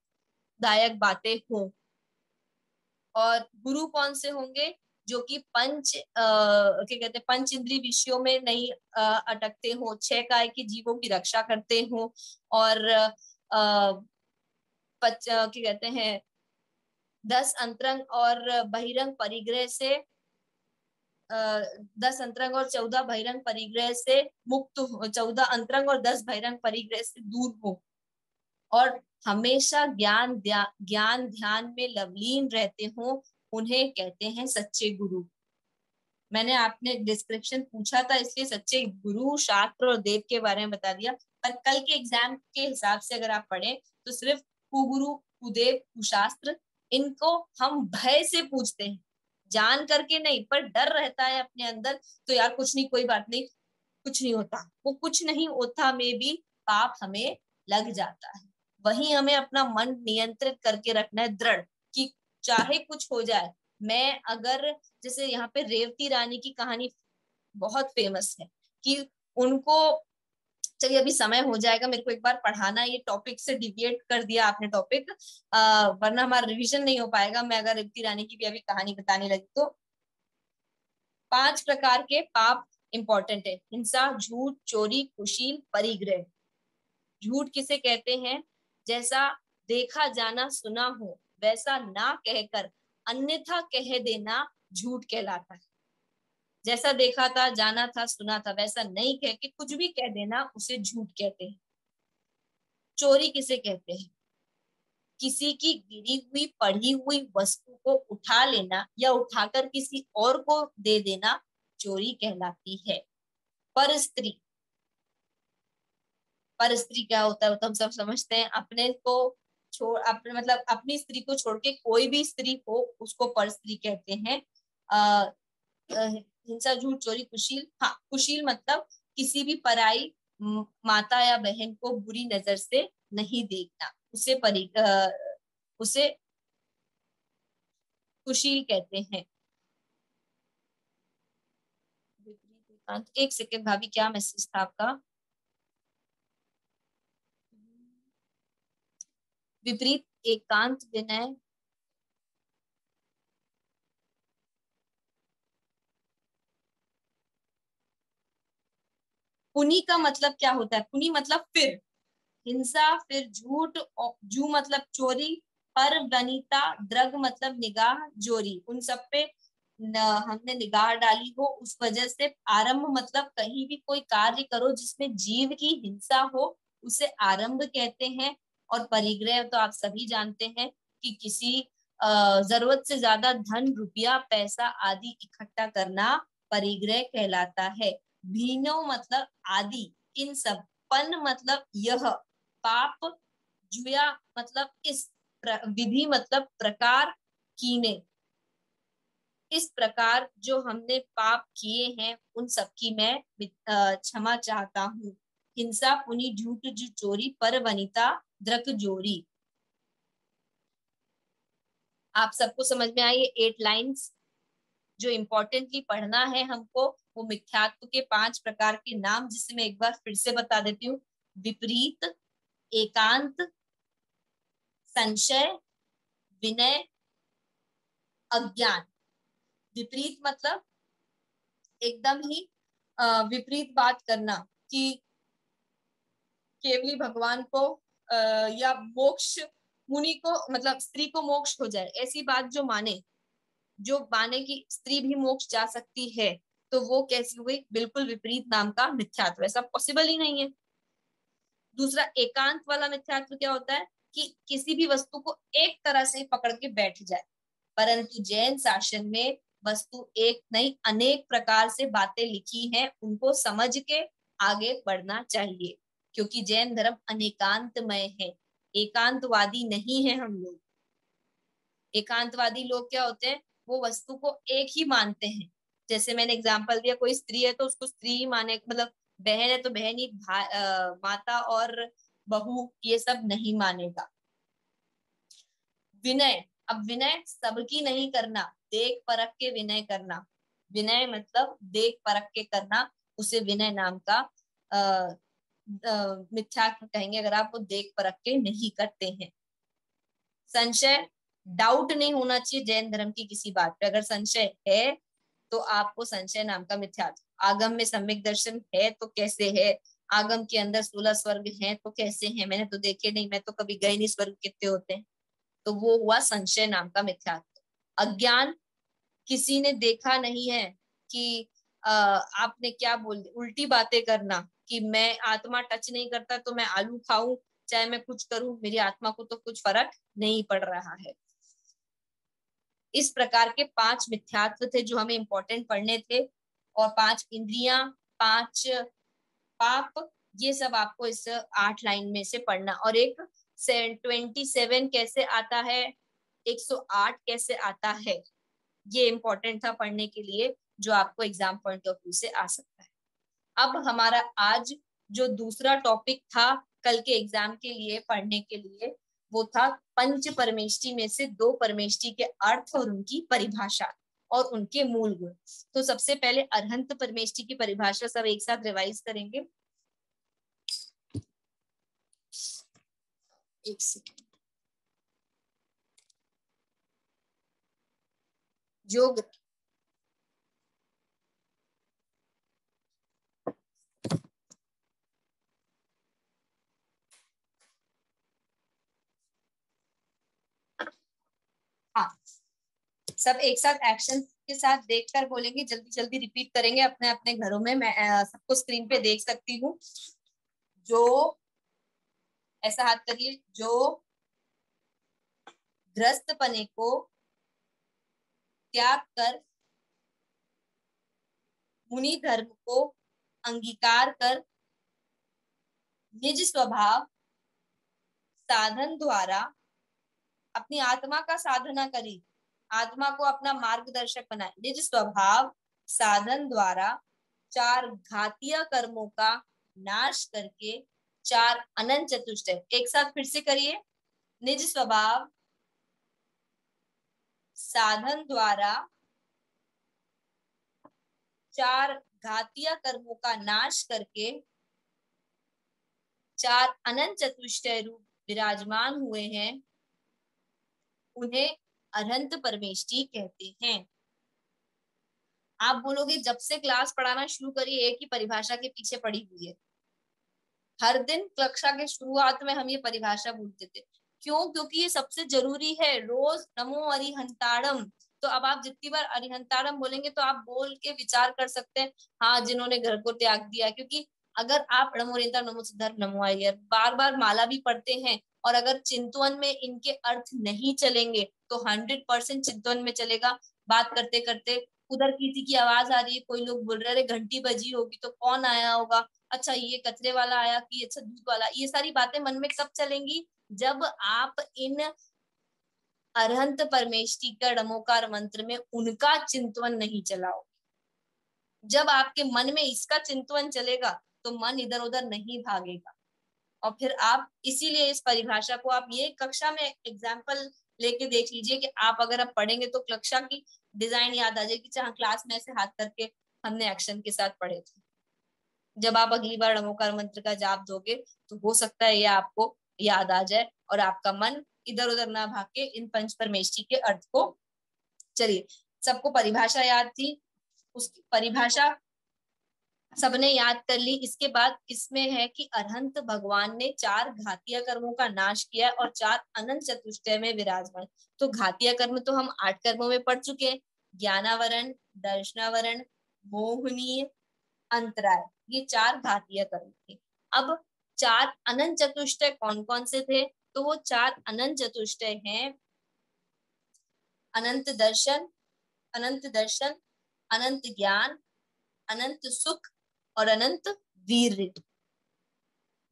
दायक बातें हों। और गुरु कौन से होंगे, जो कि क्या कहते हैं, पंच इंद्रिय विषयों में नहीं अटकते हो, 6 काय के जीवों की रक्षा करते हो, और क्या कहते हैं 10 अंतरंग और बहिरंग परिग्रह से 10 अंतरंग और 14 बहिरंग परिग्रह से मुक्त हो, 14 अंतरंग और 10 बहिरंग परिग्रह से दूर हो, और हमेशा ज्ञान ध्यान में लवलीन रहते हो, उन्हें कहते हैं सच्चे गुरु। मैंने आपने डिस्क्रिप्शन पूछा था इसलिए सच्चे गुरु शास्त्र और देव के बारे में बता दिया, पर कल के एग्जाम के हिसाब से अगर आप पढ़े तो सिर्फ कुगुरु कुदेव कुशास्त्र, इनको हम भय से पूछते हैं, जान करके नहीं, पर डर रहता है अपने अंदर, तो यार कुछ नहीं, कोई बात नहीं, कुछ नहीं होता, वो कुछ नहीं होता में भी पाप हमें लग जाता है। वहीं हमें अपना मन नियंत्रित करके रखना है दृढ़, कि चाहे कुछ हो जाए। मैं अगर, जैसे यहाँ पे रेवती रानी की कहानी बहुत फेमस है कि उनको, चलिए अभी समय हो जाएगा, मेरे को एक बार पढ़ाना, ये टॉपिक से डिविएट कर दिया आपने टॉपिक, वरना हमारा रिवीजन नहीं हो पाएगा। मैं अगर रेवती रानी की भी अभी कहानी बताने लगी तो 5 प्रकार के पाप इंपॉर्टेंट है, हिंसा, झूठ, चोरी, कुशील, परिग्रह। झूठ किसे कहते हैं, जैसा देखा जाना सुना हो वैसा ना कहकर अन्यथा कह देना झूठ कहलाता है। जैसा देखा था, जाना था, सुना था, वैसा नहीं कह के कुछ भी कह देना, उसे झूठ कहते हैं। चोरी किसे कहते हैं, किसी की गिरी हुई पड़ी हुई वस्तु को उठा लेना या उठाकर किसी और को दे देना चोरी कहलाती है। पर स्त्री, पर स्त्री क्या होता है वो तो हम सब समझते हैं। अपने को छोड़, अपने मतलब अपनी स्त्री को छोड़ के कोई भी स्त्री हो उसको पर स्त्री कहते हैं। हिंसा, झूठ, चोरी, कुशील। हाँ, कुशील मतलब किसी भी पराई माता या बहन को बुरी नजर से नहीं देखना, उसे कुशील कहते हैं। विपरीत एकांत, एक सेकेंड भाभी, क्या मैसेज था आपका? विपरीत एकांत विनय, पुनि का मतलब क्या होता है? पुनि मतलब फिर, हिंसा, फिर झूठ, जू मतलब चोरी, पर वनिता, द्रग मतलब निगाह, जोरी, उन सब पे हमने निगाह डाली हो उस वजह से। आरंभ मतलब कहीं भी कोई कार्य करो जिसमें जीव की हिंसा हो उसे आरंभ कहते हैं। और परिग्रह तो आप सभी जानते हैं कि किसी जरूरत से ज्यादा धन, रुपया, पैसा आदि इकट्ठा करना परिग्रह कहलाता है। भीनो मतलब आदि, इन सब। पन मतलब यह, पाप, जुया मतलब इस, विधि मतलब प्रकार, कीने, इस प्रकार जो हमने पाप किए हैं उन सब की मैं क्षमा चाहता हूँ। हिंसा, पुनि, झूठ, जो चोरी, पर वनिता, द्रक, जोरी। आप सबको समझ में आई ये 8 लाइन्स? जो इम्पोर्टेंटली पढ़ना है हमको वो मिथ्यात्व के 5 प्रकार के नाम, जिसे मैं एक बार फिर से बता देती हूँ। विपरीत, एकांत, संशय, विनय, अज्ञान। विपरीत मतलब एकदम ही विपरीत बात करना, कि केवली भगवान को या मोक्ष, मुनि को मतलब स्त्री को मोक्ष हो जाए, ऐसी बात जो माने, जो माने कि स्त्री भी मोक्ष जा सकती है, तो वो कैसी हुई? बिल्कुल विपरीत नाम का मिथ्यात्व, ऐसा पॉसिबल ही नहीं है। दूसरा एकांत वाला मिथ्यात्व क्या होता है? कि किसी भी वस्तु को एक तरह से पकड़ के बैठ जाए। परंतु जैन शासन में वस्तु एक नहीं अनेक प्रकार से बातें लिखी हैं, उनको समझ के आगे बढ़ना चाहिए, क्योंकि जैन धर्म अनेकांतमय है, एकांतवादी नहीं है हम लोग। एकांतवादी लोग क्या होते हैं? वो वस्तु को एक ही मानते हैं। जैसे मैंने एग्जांपल दिया, कोई स्त्री है तो उसको स्त्री ही माने, मतलब बहन है तो बहन ही, माता और बहू ये सब नहीं मानेगा। विनय, अब विनय सबकी नहीं करना, देख परख के विनय करना। विनय मतलब देख परख के करना, उसे विनय नाम का मिथ्यात्व कहेंगे अगर आप वो देख परख के नहीं करते हैं। संशय, डाउट नहीं होना चाहिए जैन धर्म की किसी बात पे। अगर संशय है तो आपको संशय नाम का मिथ्यात्व। आगम में सम्यक दर्शन है तो कैसे है? आगम के अंदर 16 स्वर्ग हैं तो कैसे हैं? मैंने तो देखे नहीं, मैं तो कभी गए नहीं, स्वर्ग कितने होते हैं। तो वो हुआ संशय नाम का मिथ्यात्व। अज्ञान, किसी ने देखा नहीं है कि आपने क्या बोल दी, उल्टी बातें करना, कि मैं आत्मा टच नहीं करता तो मैं आलू खाऊं, चाहे मैं कुछ करूं मेरी आत्मा को तो कुछ फर्क नहीं पड़ रहा है। इस प्रकार के 5 मिथ्यात्व थे जो हमें इंपॉर्टेंट पढ़ने थे। और 5 इंद्रियां, 5 पाप, ये सब आपको इस 8 लाइन में से पढ़ना। और एक 27 कैसे आता है, 108 कैसे आता है, ये इंपॉर्टेंट था पढ़ने के लिए, जो आपको एग्जाम पॉइंट ऑफ व्यू से आ सकता है। अब हमारा आज जो दूसरा टॉपिक था कल के एग्जाम के लिए पढ़ने के लिए, वो था पंच परमेष्टि में से 2 परमेष्टि के अर्थ और उनकी परिभाषा और उनके मूल गुण। तो सबसे पहले अरहंत परमेष्टि की परिभाषा सब एक साथ रिवाइज करेंगे। एक सेकंड। योग, हाँ, सब एक साथ एक्शन के साथ देखकर बोलेंगे, जल्दी जल्दी रिपीट करेंगे अपने अपने घरों में। मैं सबको स्क्रीन पे देख सकती हूँ। जो, ऐसा हाथ करिए, जो ग्रस्तपने को त्याग कर मुनि धर्म को अंगीकार कर निज स्वभाव साधन द्वारा अपनी आत्मा का साधना करी, आत्मा को अपना मार्गदर्शक बनाए, निज स्वभाव साधन द्वारा चार घातीय कर्मों का नाश करके चार अनंत चतुष्टय, एक साथ फिर से करिए, निज स्वभाव साधन द्वारा चार घातीय कर्मों का नाश करके चार अनंत चतुष्टय रूप विराजमान हुए हैं, उन्हें अनंत परमेष्टि कहते हैं। आप बोलोगे जब से क्लास पढ़ाना शुरू करी एक ही परिभाषा के पीछे पड़ी हुई है। हर दिन कक्षा के शुरुआत में हम ये परिभाषा बोलते थे, क्यों? क्योंकि ये सबसे जरूरी है। रोज नमो अरिहंताड़म, तो अब आप जितनी बार अरिहंताड़म बोलेंगे तो आप बोल के विचार कर सकते हैं, हाँ जिन्होंने घर को त्याग दिया। क्योंकि अगर आप नमो अरिहंताड़म, नमो सिद्धार्थ, नमो आर्य बार बार माला भी पढ़ते हैं और अगर चिंतवन में इनके अर्थ नहीं चलेंगे तो 100% चिंतवन में चलेगा। बात करते करते उधर किसी की आवाज आ रही है, कोई लोग बोल रहे घंटी बजी होगी तो कौन आया होगा, अच्छा ये कचरे वाला आया कि अच्छा दूध वाला, ये सारी बातें मन में कब चलेंगी? जब आप इन अरहंत परमेष्टि का नमोकार मंत्र में उनका चिंतवन नहीं चलाओ। जब आपके मन में इसका चिंतवन चलेगा तो मन इधर उधर नहीं भागेगा। और फिर आप इसीलिए इस परिभाषा को आप ये कक्षा में एग्जाम्पल लेके देख लीजिए कि आप अगर आप पढ़ेंगे तो कक्षा की डिजाइन याद आ जाएगी, चाहे क्लास में ऐसे हाथ करके हमने एक्शन के साथ पढ़े थे। जब आप अगली बार नमोकार मंत्र का जाप दोगे तो हो सकता है ये आपको याद आ जाए और आपका मन इधर उधर ना भाग के इन पंच परमेष्टि के अर्थ को, चलिए सबको परिभाषा याद थी, उसकी परिभाषा सबने याद कर ली। इसके बाद इसमें है कि अरहंत भगवान ने चार घातीय कर्मों का नाश किया और चार अनंत चतुष्टय में विराजमान। तो घातीय कर्म तो हम 8 कर्मों में पढ़ चुके हैं, ज्ञानावरण, दर्शनावरण, मोहनीय, अंतराय, ये चार घातीय कर्म थे। अब चार अनंत चतुष्टय कौन कौन से थे? तो वो चार अनंत चतुष्टय हैं अनंत दर्शन, अनंत ज्ञान, अनंत सुख और अनंत वीर्य।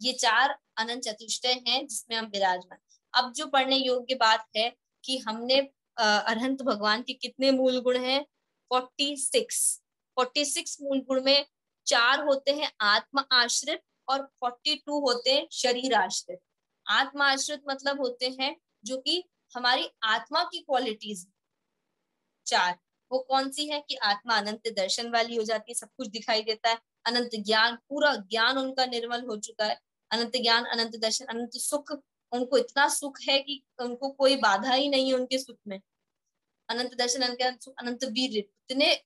ये चार अनंत चतुष्टय हैं जिसमें हम विराजमान। अब जो पढ़ने योग्य बात है कि हमने अरहंत भगवान के कितने मूल गुण हैं? 46 मूल गुण में 4 होते हैं आत्मा आश्रित और 42 होते हैं शरीर आश्रित। आत्मा आश्रित मतलब होते हैं जो कि हमारी आत्मा की क्वालिटीज। 4 वो कौन सी है कि आत्मा अनंत दर्शन वाली हो जाती है, सब कुछ दिखाई देता है। अनंत ज्ञान, पूरा ज्ञान उनका निर्मल हो चुका है। अनंत ज्ञान, अनंत दर्शन, अनंत सुख, उनको इतना सुख है कि उनको कोई बाधा ही नहीं है उनके सुख में। अनंत दर्शन, अनंत सुख, अनंत वीर, इतने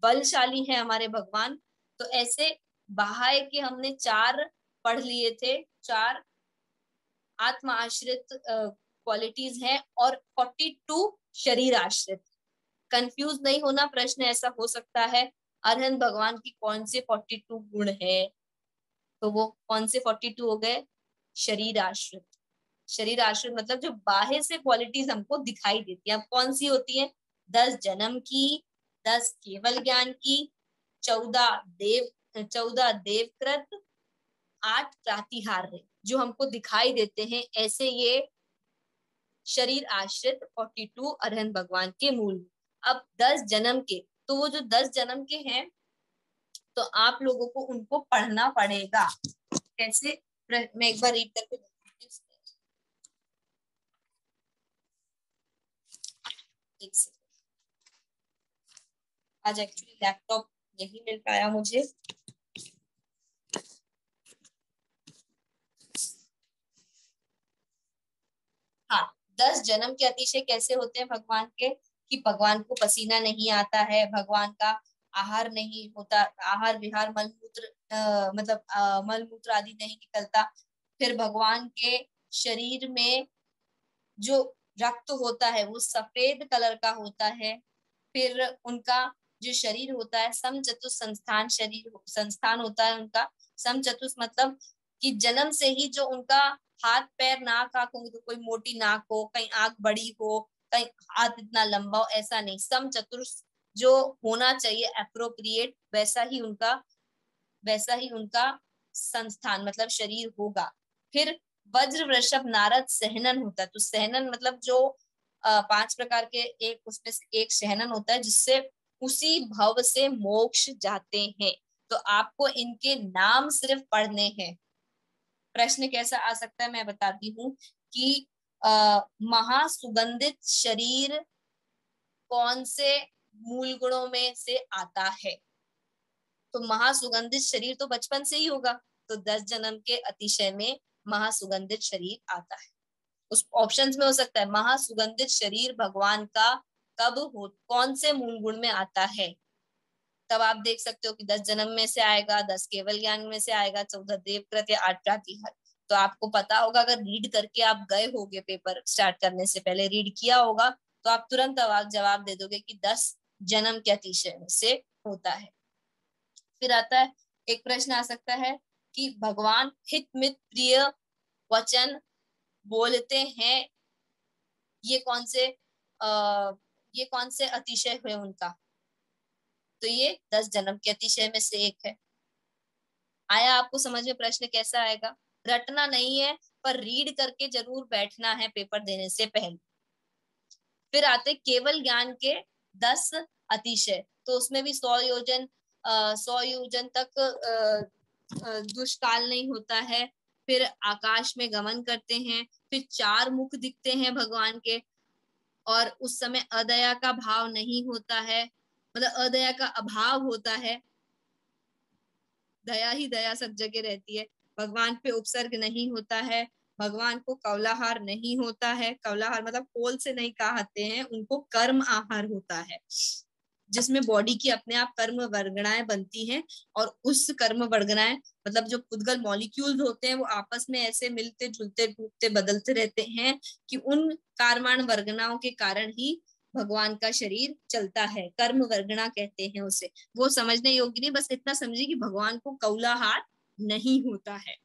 बलशाली है हमारे भगवान। तो ऐसे बहाए के हमने 4 पढ़ लिए थे, 4 आत्मा आश्रित क्वालिटीज हैं और 42 शरीर आश्रित। कंफ्यूज नहीं होना, प्रश्न ऐसा हो सकता है अरहंत भगवान की कौन से 42 गुण है? तो वो कौन से 42 हो गए? शरीर आश्रित। शरीर आश्रित मतलब जो बाहर से क्वालिटीज हमको दिखाई देती है। अब कौन सी होती है? 10 जन्म की, 10 केवल ज्ञान की, 14 देवकृत, 8 प्रातिहार्य, जो हमको दिखाई देते हैं। ऐसे ये शरीर आश्रित 42 अरहंत भगवान के मूल। अब 10 जन्म के, तो वो जो 10 जन्म के हैं तो आप लोगों को उनको पढ़ना पड़ेगा। कैसे? मैं एक बार रीड करके बताती हूँ। आज एक्चुअली लैपटॉप नहीं मिल पाया मुझे। हाँ, 10 जन्म के अतिशय कैसे होते हैं भगवान के? कि भगवान को पसीना नहीं आता है, भगवान का आहार नहीं होता, आहार विहार मलमूत्र मतलब मलमूत्र आदि नहीं निकलता। फिर भगवान के शरीर में जो रक्त होता है वो सफेद कलर का होता है। फिर उनका जो शरीर होता है समचतुष संस्थान शरीर संस्थान होता है उनका। समचतुष मतलब कि जन्म से ही जो उनका हाथ पैर नाक आंख होंगे, तो कोई मोटी नाक हो, कहीं आंख बड़ी हो, कहीं हाथ इतना लंबा हो, ऐसा नहीं, सम चतुर्थ जो होना चाहिए अप्रोप्रिएट, वैसा ही उनका संस्थान मतलब शरीर होगा। फिर वज्र वृषभ नारद सहनन होता है, तो सहनन मतलब जो 5 प्रकार के एक उसमें से एक सहनन होता है, जिससे उसी भव से मोक्ष जाते हैं। तो आपको इनके नाम सिर्फ पढ़ने हैं। प्रश्न कैसा आ सकता है मैं बताती हूँ कि महासुगंधित शरीर कौन से मूल गुणों में से आता है? तो महासुगंधित शरीर तो बचपन से ही होगा, तो 10 जन्म के अतिशय में महासुगंधित शरीर आता है। उस ऑप्शंस में हो सकता है महासुगंधित शरीर भगवान का कब हो, कौन से मूल गुण में आता है। तब आप देख सकते हो कि 10 जन्म में से आएगा, 10 केवल ज्ञान में से आएगा, 14 देवकृत या 8 प्रातिहार। तो आपको पता होगा, अगर रीड करके आप गए होगे पेपर स्टार्ट करने से पहले रीड किया होगा, तो आप तुरंत जवाब दे दोगे कि 10 जन्म के अतिशय में से होता है। फिर आता है, एक प्रश्न आ सकता है कि भगवान हित मित प्रिय वचन बोलते हैं, ये कौन से ये कौन से अतिशय हुए उनका? तो ये 10 जन्म के अतिशय में से एक है। आया आपको समझ में प्रश्न कैसा आएगा? रटना नहीं है, पर रीड करके जरूर बैठना है पेपर देने से पहले। फिर आते केवल ज्ञान के 10 अतिशय, तो उसमें भी 100 योजन तक दुष्काल नहीं होता है। फिर आकाश में गमन करते हैं, फिर 4 मुख दिखते हैं भगवान के, और उस समय अदया का भाव नहीं होता है, मतलब अदया का अभाव होता है, दया ही दया सब जगह रहती है। भगवान पे उपसर्ग नहीं होता है, भगवान को कौलाहार नहीं होता है, कौलाहार मतलब कोल से नहीं कहते हैं, उनको कर्म आहार होता है, जिसमें बॉडी की अपने आप कर्म वर्गणाएं बनती हैं, और उस कर्म वर्गणाएं मतलब जो पुद्गल मॉलिक्यूल्स होते हैं, वो आपस में ऐसे मिलते जुलते टूटते बदलते रहते हैं कि उन कार्माण वर्गणाओं के कारण ही भगवान का शरीर चलता है। कर्म वर्गणा कहते हैं उसे। वो समझने योग्य नहीं, बस इतना समझिए कि भगवान को कौलाहार नहीं होता है।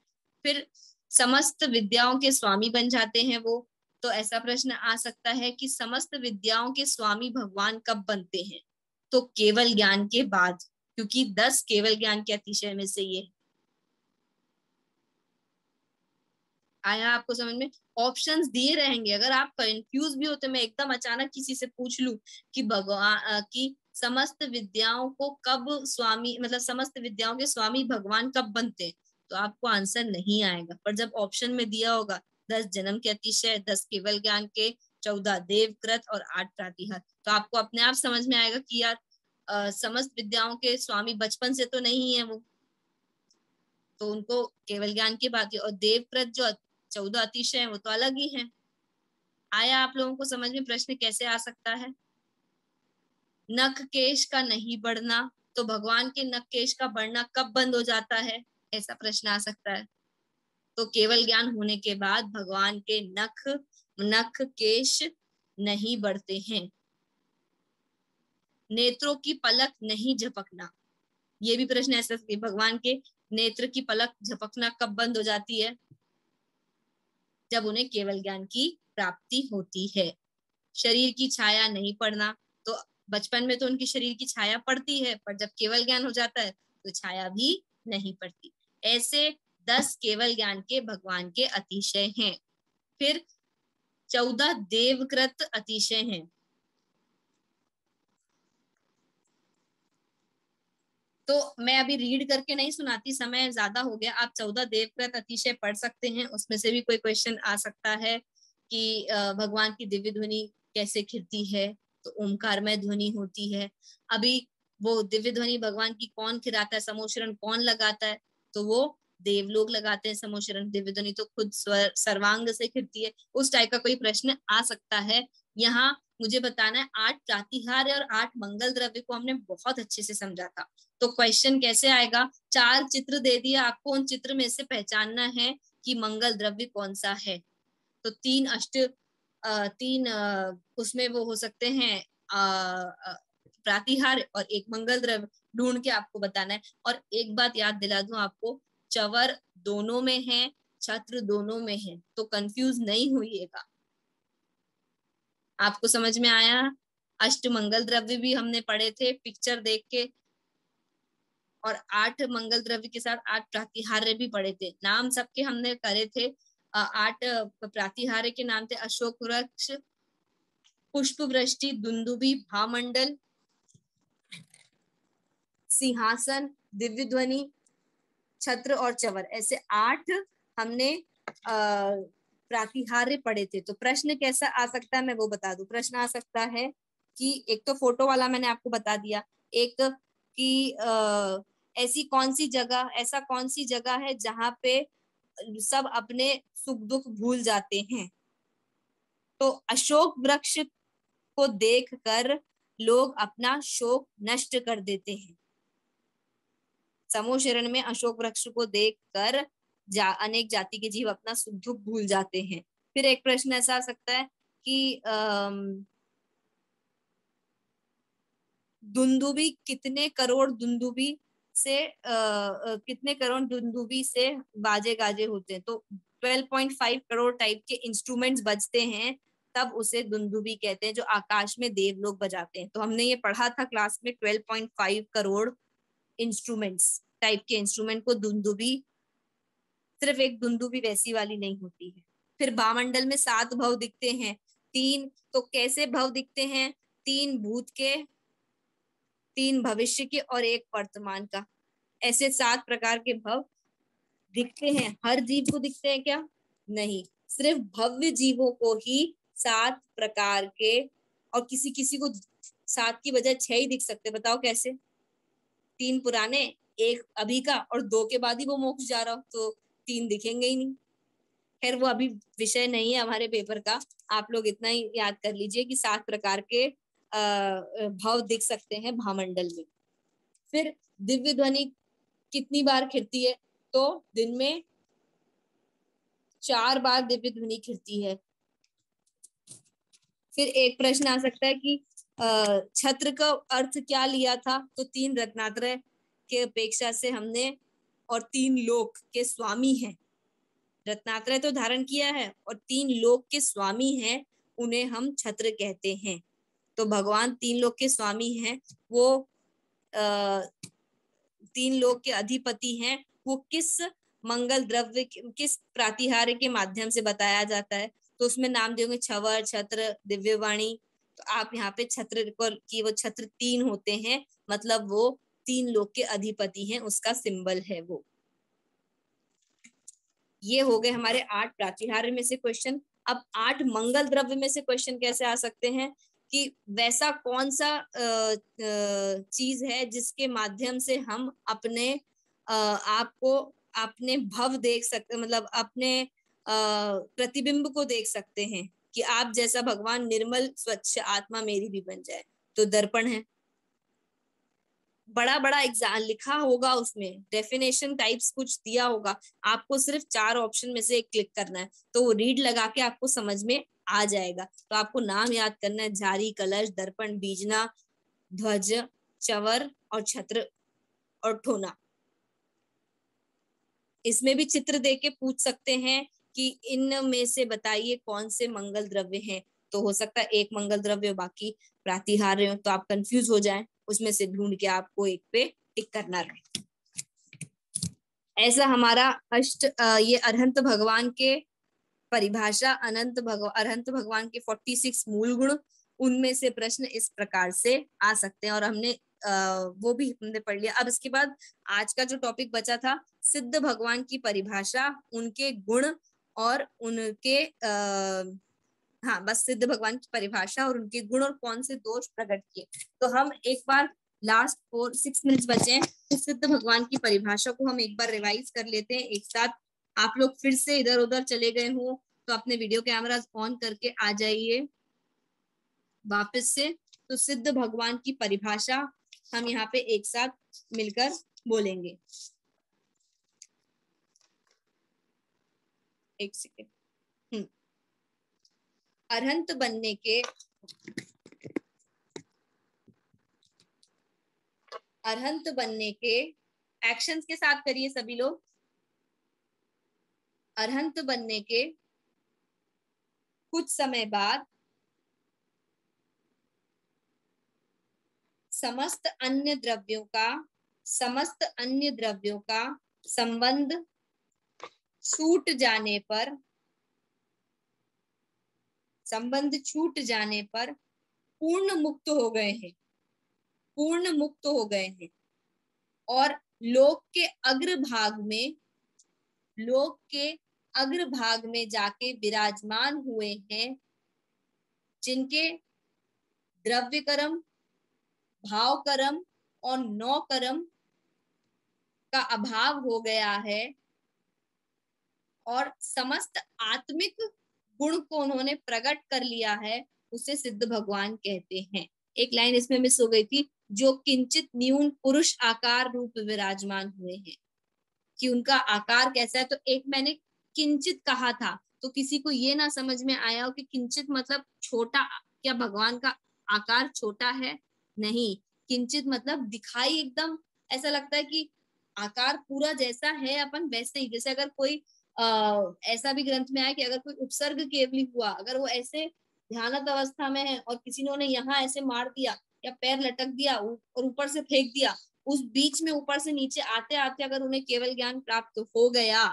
फिर समस्त विद्याओं के स्वामी बन जाते हैं वो। तो ऐसा प्रश्न आ सकता है कि समस्त विद्याओं के स्वामी भगवान कब बनते हैं? तो केवल ज्ञान के बाद, क्योंकि 10 केवल ज्ञान के अतिशय में से ये आया आपको समझ में? ऑप्शंस दिए रहेंगे, अगर आप कंफ्यूज भी होते, मैं एकदम अचानक किसी से पूछ लूं कि भगवान की समस्त विद्याओं को कब स्वामी, मतलब समस्त विद्याओं के स्वामी भगवान कब बनते हैं, तो आपको आंसर नहीं आएगा। पर जब ऑप्शन में दिया होगा 10 जन्म के अतिशय, 10 केवल ज्ञान के, 14 देवकृत और 8 प्रातिहार, तो आपको अपने आप समझ में आएगा कि यार समस्त विद्याओं के स्वामी बचपन से तो नहीं है वो, तो उनको केवल ज्ञान की बात है। और देवकृत जो 14 अतिशय है वो तो अलग ही है। आया आप लोगों को समझ में प्रश्न कैसे आ सकता है? नख केश का नहीं बढ़ना, तो भगवान के नख केश का बढ़ना कब बंद हो जाता है, ऐसा प्रश्न आ सकता है। तो केवल ज्ञान होने के बाद भगवान के नख केश नहीं बढ़ते हैं। नेत्रों की पलक नहीं झपकना, ये भी प्रश्न ऐसा कि भगवान के नेत्र की पलक झपकना कब बंद हो जाती है? जब उन्हें केवल ज्ञान की प्राप्ति होती है। शरीर की छाया नहीं पड़ना, तो बचपन में तो उनकी शरीर की छाया पड़ती है, पर जब केवल ज्ञान हो जाता है तो छाया भी नहीं पड़ती। ऐसे 10 केवल ज्ञान के भगवान के अतिशय हैं। फिर 14 देवकृत अतिशय हैं। तो मैं अभी रीड करके नहीं सुनाती, समय ज्यादा हो गया। आप 14 देवकृत अतिशय पढ़ सकते हैं, उसमें से भी कोई क्वेश्चन आ सकता है कि भगवान की दिव्य ध्वनि कैसे खिलती है, तो ओमकारमय ध्वनि होती है। अभी वो दिव्य ध्वनि भगवान की कौन खिलाता है, समोशरण कौन लगाता है, तो वो देवलोग लगाते हैं समोशरण। दिव्य ध्वनि तो खुद सर्वांग से खिलती है। उस टाइप का कोई प्रश्न आ सकता है। यहाँ मुझे बताना है 8 प्रातिहार्य और 8 मंगल द्रव्य को हमने बहुत अच्छे से समझा था। तो क्वेश्चन कैसे आएगा? 4 चित्र दे दिया आपको, उन चित्र में से पहचानना है कि मंगल द्रव्य कौन सा है। तो 3 उसमें वो हो सकते हैं प्रातिहार और एक मंगल द्रव्य, ढूंढ के आपको बताना है। और एक बात याद दिला दूं आपको, चवर दोनों में है, छत्र दोनों में है, तो कंफ्यूज नहीं होइएगा। आपको समझ में आया? अष्टमंगल द्रव्य भी हमने पढ़े थे पिक्चर देख के, और 8 मंगल द्रव्य के साथ 8 प्रातिहार्य भी पढ़े थे। नाम सबके हमने करे थे। 8 प्रातिहार्य के नाम थे अशोक वृक्ष, पुष्प वृष्टि, दुंदुभी, भामंडल, सिंहासन, दिव्य ध्वनि, छत्र और चवर। ऐसे 8 हमने प्रातिहार्य पढ़े थे। तो प्रश्न कैसा आ सकता है मैं वो बता दूं। प्रश्न आ सकता है कि एक तो फोटो वाला मैंने आपको बता दिया, एक कि ऐसी कौन सी जगह, ऐसा कौन सी जगह है जहां पे सब अपने सुख दुख भूल जाते हैं। तो अशोक वृक्ष को देखकर लोग अपना शोक नष्ट कर देते हैं। समूह शरण में अशोक वृक्ष को देखकर अनेक जाति के जीव अपना सुख दुख भूल जाते हैं। फिर एक प्रश्न ऐसा आ सकता है कि दुंदुभी कितने करोड़ दुंदुभी से कितने करोड़ दुंदुभी से बाजे गाजे होते हैं। तो 12.5 करोड़ टाइप के इंस्ट्रूमेंट्स बजते हैं, तब उसे दुंदुभी कहते हैं, जो आकाश में देव लोग बजाते हैं। तो हमने ये पढ़ा था क्लास में, 12.5 करोड़ इंस्ट्रूमेंट्स टाइप के इंस्ट्रूमेंट को दुंदुभी, सिर्फ एक दुंदुभी वैसी वाली नहीं होती है। फिर भामंडल में 7 भव दिखते हैं। 3 तो कैसे भव दिखते हैं? 3 भूत के, 3 भविष्य के और 1 वर्तमान का। ऐसे 7 प्रकार के भव दिखते हैं। हर जीव को दिखते हैं क्या? नहीं, सिर्फ भव्य जीवों को ही 7 प्रकार के, और किसी किसी को 7 की बजाय 6 ही दिख सकते। बताओ कैसे? 3 पुराने, 1 अभी का, और 2 के बाद ही वो मोक्ष जा रहा हो, तो 3 दिखेंगे ही नहीं। खैर वो अभी विषय नहीं है हमारे पेपर का। आप लोग इतना ही याद कर लीजिए कि 7 प्रकार के भाव दिख सकते हैं भामंडल में। फिर दिव्य ध्वनि कितनी बार खिलती है? तो दिन में 4 बार दिव्य ध्वनि खिलती है। फिर एक प्रश्न आ सकता है कि छत्र का अर्थ क्या लिया था? तो 3 रत्नात्रय के अपेक्षा से हमने, और 3 लोक के स्वामी हैं। रत्नात्रय तो धारण किया है, और 3 लोक के स्वामी हैं, उन्हें हम छत्र कहते हैं। तो भगवान 3 लोक के स्वामी हैं, वो 3 लोक के अधिपति हैं। वो किस मंगल द्रव्य, किस प्रातिहार्य के माध्यम से बताया जाता है? तो उसमें नाम देंगे छवर, छत्र, दिव्यवाणी। तो आप यहाँ पे छत्र को, कि वो छत्र 3 होते हैं, मतलब वो 3 लोक के अधिपति हैं, उसका सिंबल है वो। ये हो गए हमारे 8 प्रातिहार्य में से क्वेश्चन। अब 8 मंगल द्रव्य में से क्वेश्चन कैसे आ सकते हैं कि वैसा कौन सा चीज है जिसके माध्यम से हम अपने आप को, अपने भव देख सकते, मतलब अपने प्रतिबिंब को देख सकते हैं कि आप जैसा भगवान निर्मल स्वच्छ आत्मा मेरी भी बन जाए। तो दर्पण है। बड़ा बड़ा एग्जाम लिखा होगा, उसमें डेफिनेशन टाइप्स कुछ दिया होगा, आपको सिर्फ 4 ऑप्शन में से एक क्लिक करना है, तो वो रीड लगा के आपको समझ में आ जाएगा। तो आपको नाम याद करना है: झारी, कलश, दर्पण, बीजना, ध्वज, चवर और छत्र और ठोना। इसमें भी चित्र दे के पूछ सकते हैं कि इन में से बताइए कौन से मंगल द्रव्य हैं। तो हो सकता है एक मंगल द्रव्य बाकी प्रातिहार्य हो, तो आप कंफ्यूज हो जाएं, उसमें से ढूंढ के आपको एक पे टिक करना रहे। ऐसा हमारा ये अरहंत भगवान के परिभाषा, अरहंत भगवान के 46 मूल गुण, उनमें से प्रश्न इस प्रकार से आ सकते हैं, और हमने वो भी हमने पढ़ लिया। अब इसके बाद आज का जो टॉपिक बचा था, सिद्ध भगवान की परिभाषा, उनके गुण और उनके हाँ बस सिद्ध भगवान की परिभाषा और उनके गुण और कौन से दोष प्रकट किए। तो हम एक बार लास्ट 6 मिनट बचे हैं, तो सिद्ध भगवान की परिभाषा को हम एक बार रिवाइज कर लेते हैं एक साथ। आप लोग फिर से इधर उधर चले गए हो तो अपने वीडियो कैमरा ऑन करके आ जाइए वापस से। तो सिद्ध भगवान की परिभाषा हम यहाँ पे एक साथ मिलकर बोलेंगे। एक सेकेंड। अरहंत बनने के, अरहंत बनने के एक्शंस के साथ करिए सभी लोग। अरहंत बनने के कुछ समय बाद समस्त अन्य द्रव्यों का संबंध छूट जाने पर पूर्ण मुक्त हो गए हैं और लोक के अग्रभाग में जाके विराजमान हुए हैं, जिनके द्रव्य कर्म, भाव कर्म और नौ कर्म का अभाव हो गया है और समस्त आत्मिक गुण को उन्होंने प्रकट कर लिया है, उसे सिद्ध भगवान कहते हैं। एक लाइन इसमें मिस हो गई थी, जो किंचित न्यून पुरुष आकार रूप विराजमान हुए हैं, कि उनका आकार कैसा है। तो एक मैंने किंचित कहा था, तो किसी को ये ना समझ में आया हो कि किंचित मतलब छोटा, क्या भगवान का आकार छोटा है? नहीं, किंचित मतलब दिखाई एकदम ऐसा लगता है कि आकार पूरा जैसा है अपन वैसे ही। जैसे अगर कोई ऐसा भी ग्रंथ में आया कि अगर कोई उपसर्ग केवली हुआ, अगर वो ऐसे ध्यानत अवस्था में है और किसी ने यहाँ ऐसे मार दिया या पैर लटक दिया और ऊपर से फेंक दिया, उस बीच में ऊपर से नीचे आते आते अगर उन्हें केवल ज्ञान प्राप्त हो गया,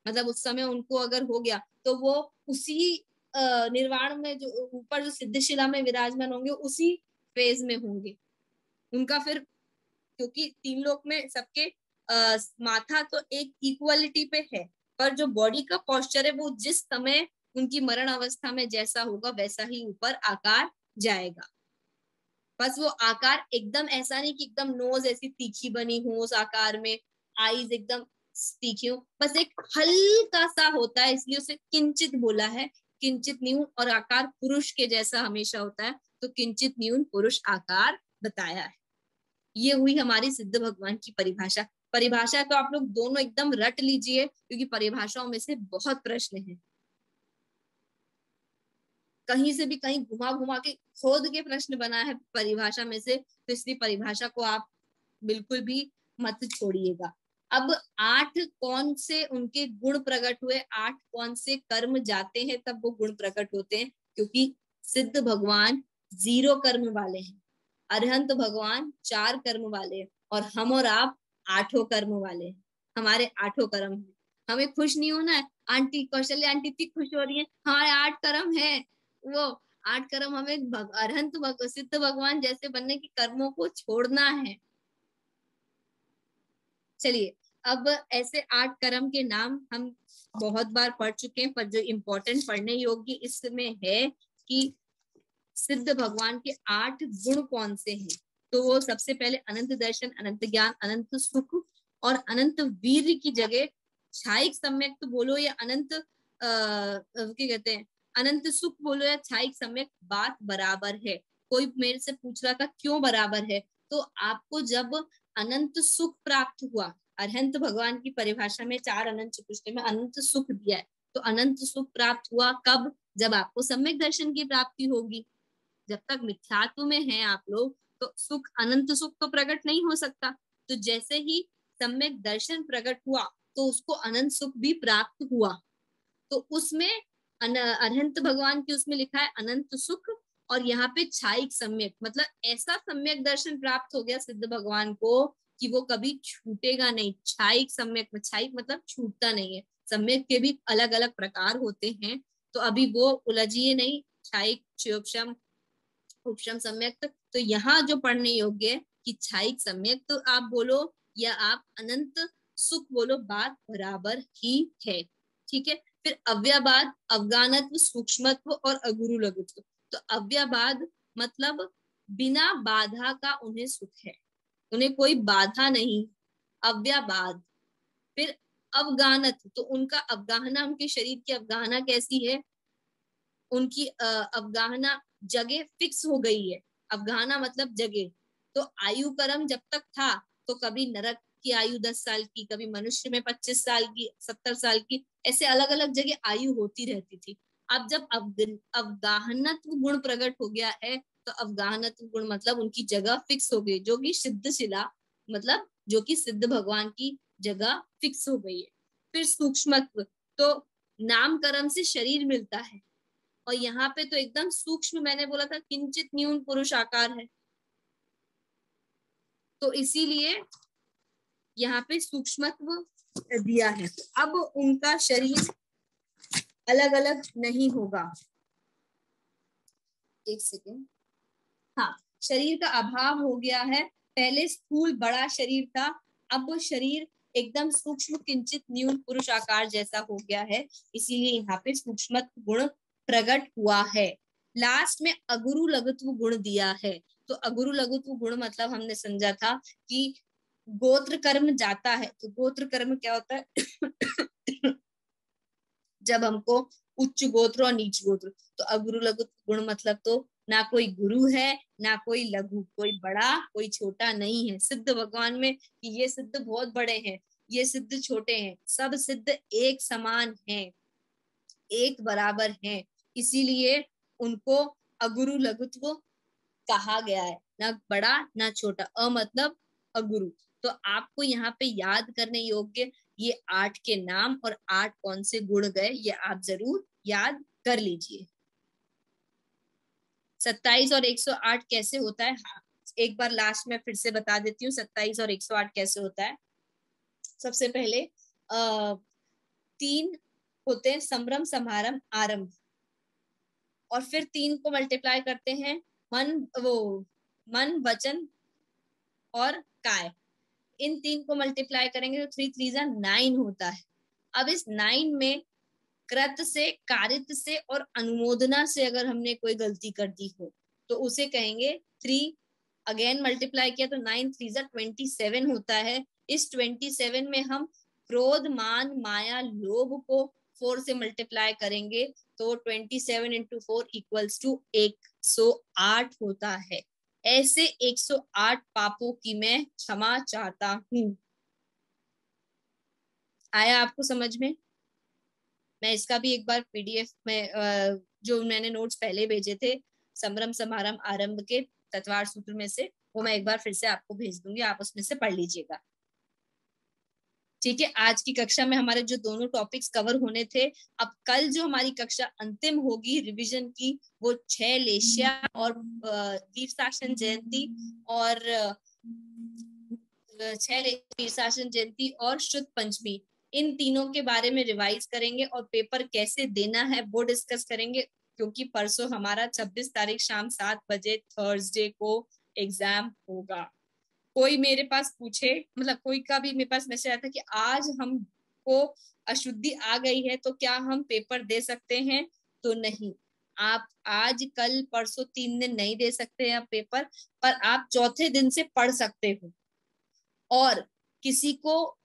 मतलब उस समय उनको अगर हो गया, तो वो उसी निर्वाण में जो ऊपर जो सिद्धशिला में विराजमान होंगे उसी फेज में होंगे उनका। फिर क्योंकि तीन लोक में सबके माथा तो एक इक्वलिटी पे है, पर जो बॉडी का पोस्चर है वो जिस समय उनकी मरण अवस्था में जैसा होगा वैसा ही ऊपर आकार जाएगा। बस वो आकार एकदम ऐसा नहीं कि एकदम नोज ऐसी तीखी बनी हो उस आकार में, आईज एकदम तीखी हो, बस एक हल्का सा होता है, इसलिए उसे किंचित बोला है। किंचित न्यून, और आकार पुरुष के जैसा हमेशा होता है, तो किंचित न्यून पुरुष आकार बताया है। ये हुई हमारी सिद्ध भगवान की परिभाषा। परिभाषा तो आप लोग दोनों एकदम रट लीजिए, क्योंकि परिभाषाओं में से बहुत प्रश्न हैं, कहीं से भी कहीं घुमा घुमा के खोद के प्रश्न बना है परिभाषा में से, तो इसलिए परिभाषा को आप बिल्कुल भी मत छोड़िएगा। अब 8 कौन से उनके गुण प्रकट हुए, 8 कौन से कर्म जाते हैं तब वो गुण प्रकट होते हैं, क्योंकि सिद्ध भगवान 0 कर्म वाले हैं, अरहंत भगवान 4 कर्म वाले हैं, और हम और आप 8 कर्म वाले हैं। हमारे 8 कर्म है, हमें खुश नहीं होना है। आंटी कौशल्या आंटी इतनी खुश हो रही है, हमारे 8 कर्म है। वो 8 कर्म हमें अरहंत सिद्ध भगवान जैसे बनने की कर्मों को छोड़ना है। चलिए, अब ऐसे 8 कर्म के नाम हम बहुत बार पढ़ चुके हैं, पर जो इम्पोर्टेंट पढ़ने योग्य इसमें है कि सिद्ध भगवान के 8 गुण कौन से हैं। तो वो सबसे पहले अनंत दर्शन, अनंत ज्ञान, अनंत सुख और अनंत वीर्य की जगह छाइक सम्यक तो बोलो या अनंत क्या कहते हैं, अनंत सुख बोलो या छाइक सम्यक, बात बराबर है। कोई मेरे से पूछ रहा था क्यों बराबर है, तो आपको जब अनंत सुख प्राप्त हुआ, अरहंत भगवान की परिभाषा में 4 अनंत चतुष्टय में अनंत सुख दिया है, तो अनंत सुख प्राप्त हुआ कब? जब आपको सम्यक दर्शन की प्राप्ति होगी। जब तक मिथ्यात्व में हैं आप लोग, तो सुख, अनंत सुख तो प्रकट नहीं हो सकता। तो जैसे ही सम्यक दर्शन प्रकट हुआ, तो उसको अनंत सुख भी प्राप्त हुआ। तो उसमें अरहंत भगवान की उसमें लिखा है अनंत सुख, और यहाँ पे छाइक सम्यक, मतलब ऐसा सम्यक दर्शन प्राप्त हो गया सिद्ध भगवान को कि वो कभी छूटेगा नहीं। छाइक सम्यक में, छाइक मतलब छूटता नहीं है। सम्यक के भी अलग अलग प्रकार होते हैं, तो अभी वो उलझिए नहीं। छाइक, क्षोभशम, उपशम सम्यक, तो यहाँ जो पढ़ने योग्य है कि छाइक सम्यक तो आप बोलो या आप अनंत सुख बोलो, बात बराबर ही है। ठीक है। फिर अव्ययवाद, अवगानत्व, सूक्ष्मत्व और अगुरु लघुत्व। तो अव्ययवाद मतलब बिना बाधा का उन्हें सुख है, उन्हें कोई बाधा नहीं। अव्ययवाद। फिर अवगानत्व, तो उनका अवगाहना, उनके शरीर की अवगाहना कैसी है? उनकी अवगाहना जगह फिक्स हो गई है। अवगाहना मतलब जगह। तो आयु कर्म जब तक था, तो कभी नरक की आयु 10 साल की, कभी मनुष्य में 25 साल की, 70 साल की, ऐसे अलग अलग जगह आयु होती रहती थी। अब जब अवगाहनत्व गुण प्रकट हो गया है, तो अवगाहनत्व गुण मतलब उनकी जगह फिक्स हो गई, जो कि सिद्ध शिला मतलब जो कि सिद्ध भगवान की जगह फिक्स हो गई है। फिर सूक्ष्मत्व, तो नामकरण से शरीर मिलता है, और यहाँ पे तो एकदम सूक्ष्म, मैंने बोला था किंचित न्यून पुरुष आकार है, तो इसीलिए यहाँ पे सूक्ष्मत्व दिया है। अब उनका शरीर अलग अलग नहीं होगा। एक सेकेंड, हाँ, शरीर का अभाव हो गया है। पहले स्थूल बड़ा शरीर था, अब वो शरीर एकदम सूक्ष्म किंचित न्यून पुरुष आकार जैसा हो गया है, इसीलिए यहाँ पे सूक्ष्मत्व गुण प्रकट हुआ है। लास्ट में अगुरु लघुत्व गुण दिया है। तो अगुरु लघुत्व गुण मतलब हमने समझा था कि गोत्र कर्म जाता है, तो गोत्र कर्म क्या होता है जब हमको उच्च गोत्र और नीच गोत्र, तो अगुरु लघु गुण मतलब तो ना कोई गुरु है ना कोई लघु, कोई बड़ा कोई छोटा नहीं है। सिद्ध भगवान में कि ये सिद्ध बहुत बड़े हैं, ये सिद्ध छोटे हैं, सब सिद्ध एक समान हैं, एक बराबर हैं, इसीलिए उनको अगुरु लघुत्व कहा गया है, ना बड़ा ना छोटा। अ मतलब अगुरु। तो आपको यहाँ पे याद करने योग्य ये 8 के नाम और 8 कौन से गुण गए, ये आप जरूर याद कर लीजिए। 27 और 108 कैसे होता है, हाँ, एक बार लास्ट में फिर से बता देती हूँ 27 और 108 कैसे होता है। सबसे पहले 3 होते हैं संभ्रम समारंभ आरंभ, और फिर 3 को मल्टीप्लाई करते हैं मन वचन और काय। इन 3 को मल्टीप्लाई करेंगे तो 3 3 9 होता है। अब इस 9 में कृत से, कारित से और अनुमोदना से अगर हमने कोई गलती कर दी हो तो उसे कहेंगे 3। अगेन मल्टीप्लाई किया तो 9 3 27 होता है। इस 27 में हम क्रोध मान माया लोभ को 4 से मल्टीप्लाई करेंगे तो 27 इंटू 4 इक्वल्स टू 108 होता है। ऐसे 108 पापों की मैं क्षमा चाहता हूं। आया आपको समझ में? मैं इसका भी एक बार पीडीएफ में जो मैंने नोट्स पहले भेजे थे संभ्रम समारंभ आरंभ के तत्वार सूत्र में से, वो मैं एक बार फिर से आपको भेज दूंगी, आप उसमें से पढ़ लीजिएगा। ठीक है, आज की कक्षा में हमारे जो दोनों टॉपिक्स कवर होने थे। अब कल जो हमारी कक्षा अंतिम होगी रिवीजन की, वो 6 लेशिया और वीर शासन जयंती और 6 वीर शासन जयंती और शुद्ध पंचमी, इन तीनों के बारे में रिवाइज करेंगे और पेपर कैसे देना है वो डिस्कस करेंगे, क्योंकि परसों हमारा 26 तारीख शाम 7 बजे थर्सडे को एग्जाम होगा। कोई मेरे पास पूछे, मतलब कोई का भी मेरे पास मैसेज आया था कि आज हमको अशुद्धि आ गई है तो क्या हम पेपर दे सकते हैं, तो नहीं, आप आज कल परसों 3 दिन नहीं दे सकते हैं आप पेपर, पर आप चौथे दिन से पढ़ सकते हो। और किसी को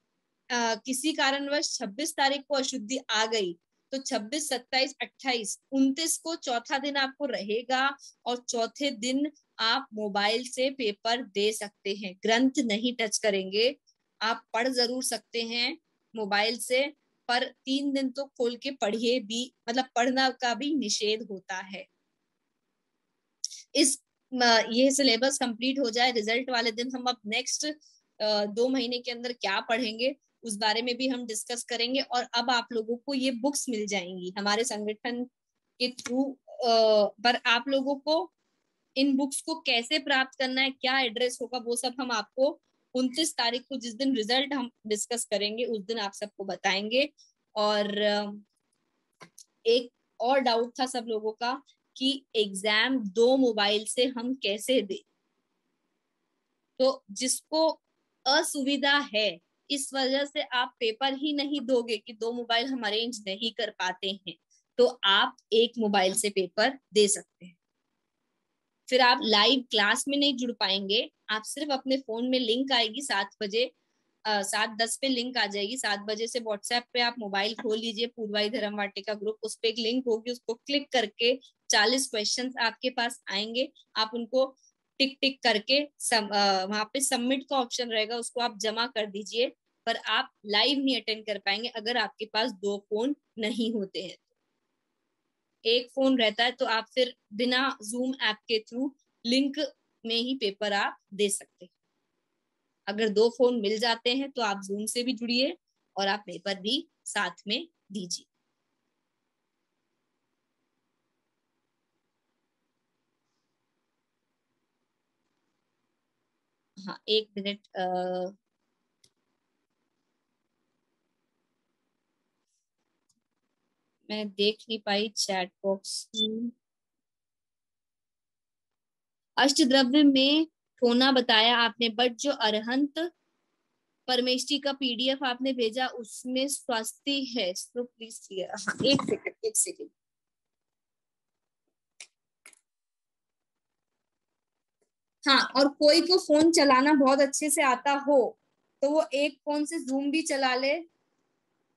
किसी कारणवश 26 तारीख को अशुद्धि आ गई तो 26, 27, 28, 29 को चौथा दिन आपको रहेगा, और चौथे दिन आप मोबाइल से पेपर दे सकते हैं। ग्रंथ नहीं टच करेंगे, आप पढ़ जरूर सकते हैं मोबाइल से, पर 3 दिन तो खोल के पढ़िए भी, मतलब पढ़ना का भी निषेध होता है। इस ये सिलेबस कंप्लीट हो जाए, रिजल्ट वाले दिन हम अब नेक्स्ट 2 महीने के अंदर क्या पढ़ेंगे उस बारे में भी हम डिस्कस करेंगे। और अब आप लोगों को ये बुक्स मिल जाएंगी हमारे संगठन के थ्रू, पर आप लोगों को इन बुक्स को कैसे प्राप्त करना है, क्या एड्रेस होगा, वो सब हम आपको 29 तारीख को जिस दिन रिजल्ट हम डिस्कस करेंगे उस दिन आप सबको बताएंगे। और एक और डाउट था सब लोगों का कि एग्जाम 2 मोबाइल से हम कैसे दें, तो जिसको असुविधा है इस वजह से आप पेपर ही नहीं दोगे कि 2 मोबाइल हम अरेंज नहीं कर पाते हैं, तो आप 1 मोबाइल से पेपर दे सकते हैं। फिर आप लाइव क्लास में नहीं जुड़ पाएंगे, आप सिर्फ अपने फोन में लिंक आएगी 7 बजे, 7:10 पे लिंक आ जाएगी, 7 बजे से व्हाट्सएप पे आप मोबाइल खोल लीजिए, पूर्वाई धर्म वाटिका ग्रुप, उस पे एक लिंक होगी, उसको क्लिक करके 40 क्वेश्चंस आपके पास आएंगे, आप उनको टिक टिक करके वहां पे सबमिट का ऑप्शन रहेगा, उसको आप जमा कर दीजिए। पर आप लाइव नहीं अटेंड कर पाएंगे अगर आपके पास 2 फोन नहीं होते हैं। एक फोन रहता है तो आप फिर बिना जूम ऐप के थ्रू लिंक में ही पेपर आप दे सकते हैं। अगर 2 फोन मिल जाते हैं तो आप जूम से भी जुड़िए और आप पेपर भी साथ में दीजिए। हाँ, एक मिनट, मैं देख नहीं पाई चैट बॉक्स। अष्टद्रव्य में ठोना बताया आपने, बट जो अरहंत परमेष्टि का पीडीएफ आपने भेजा उसमें स्वास्थ्य है, तो प्लीज क्लियर। हाँ, एक सेकंड, एक सेकंड। हाँ, और कोई को फोन चलाना बहुत अच्छे से आता हो तो वो एक फोन से जूम भी चला ले,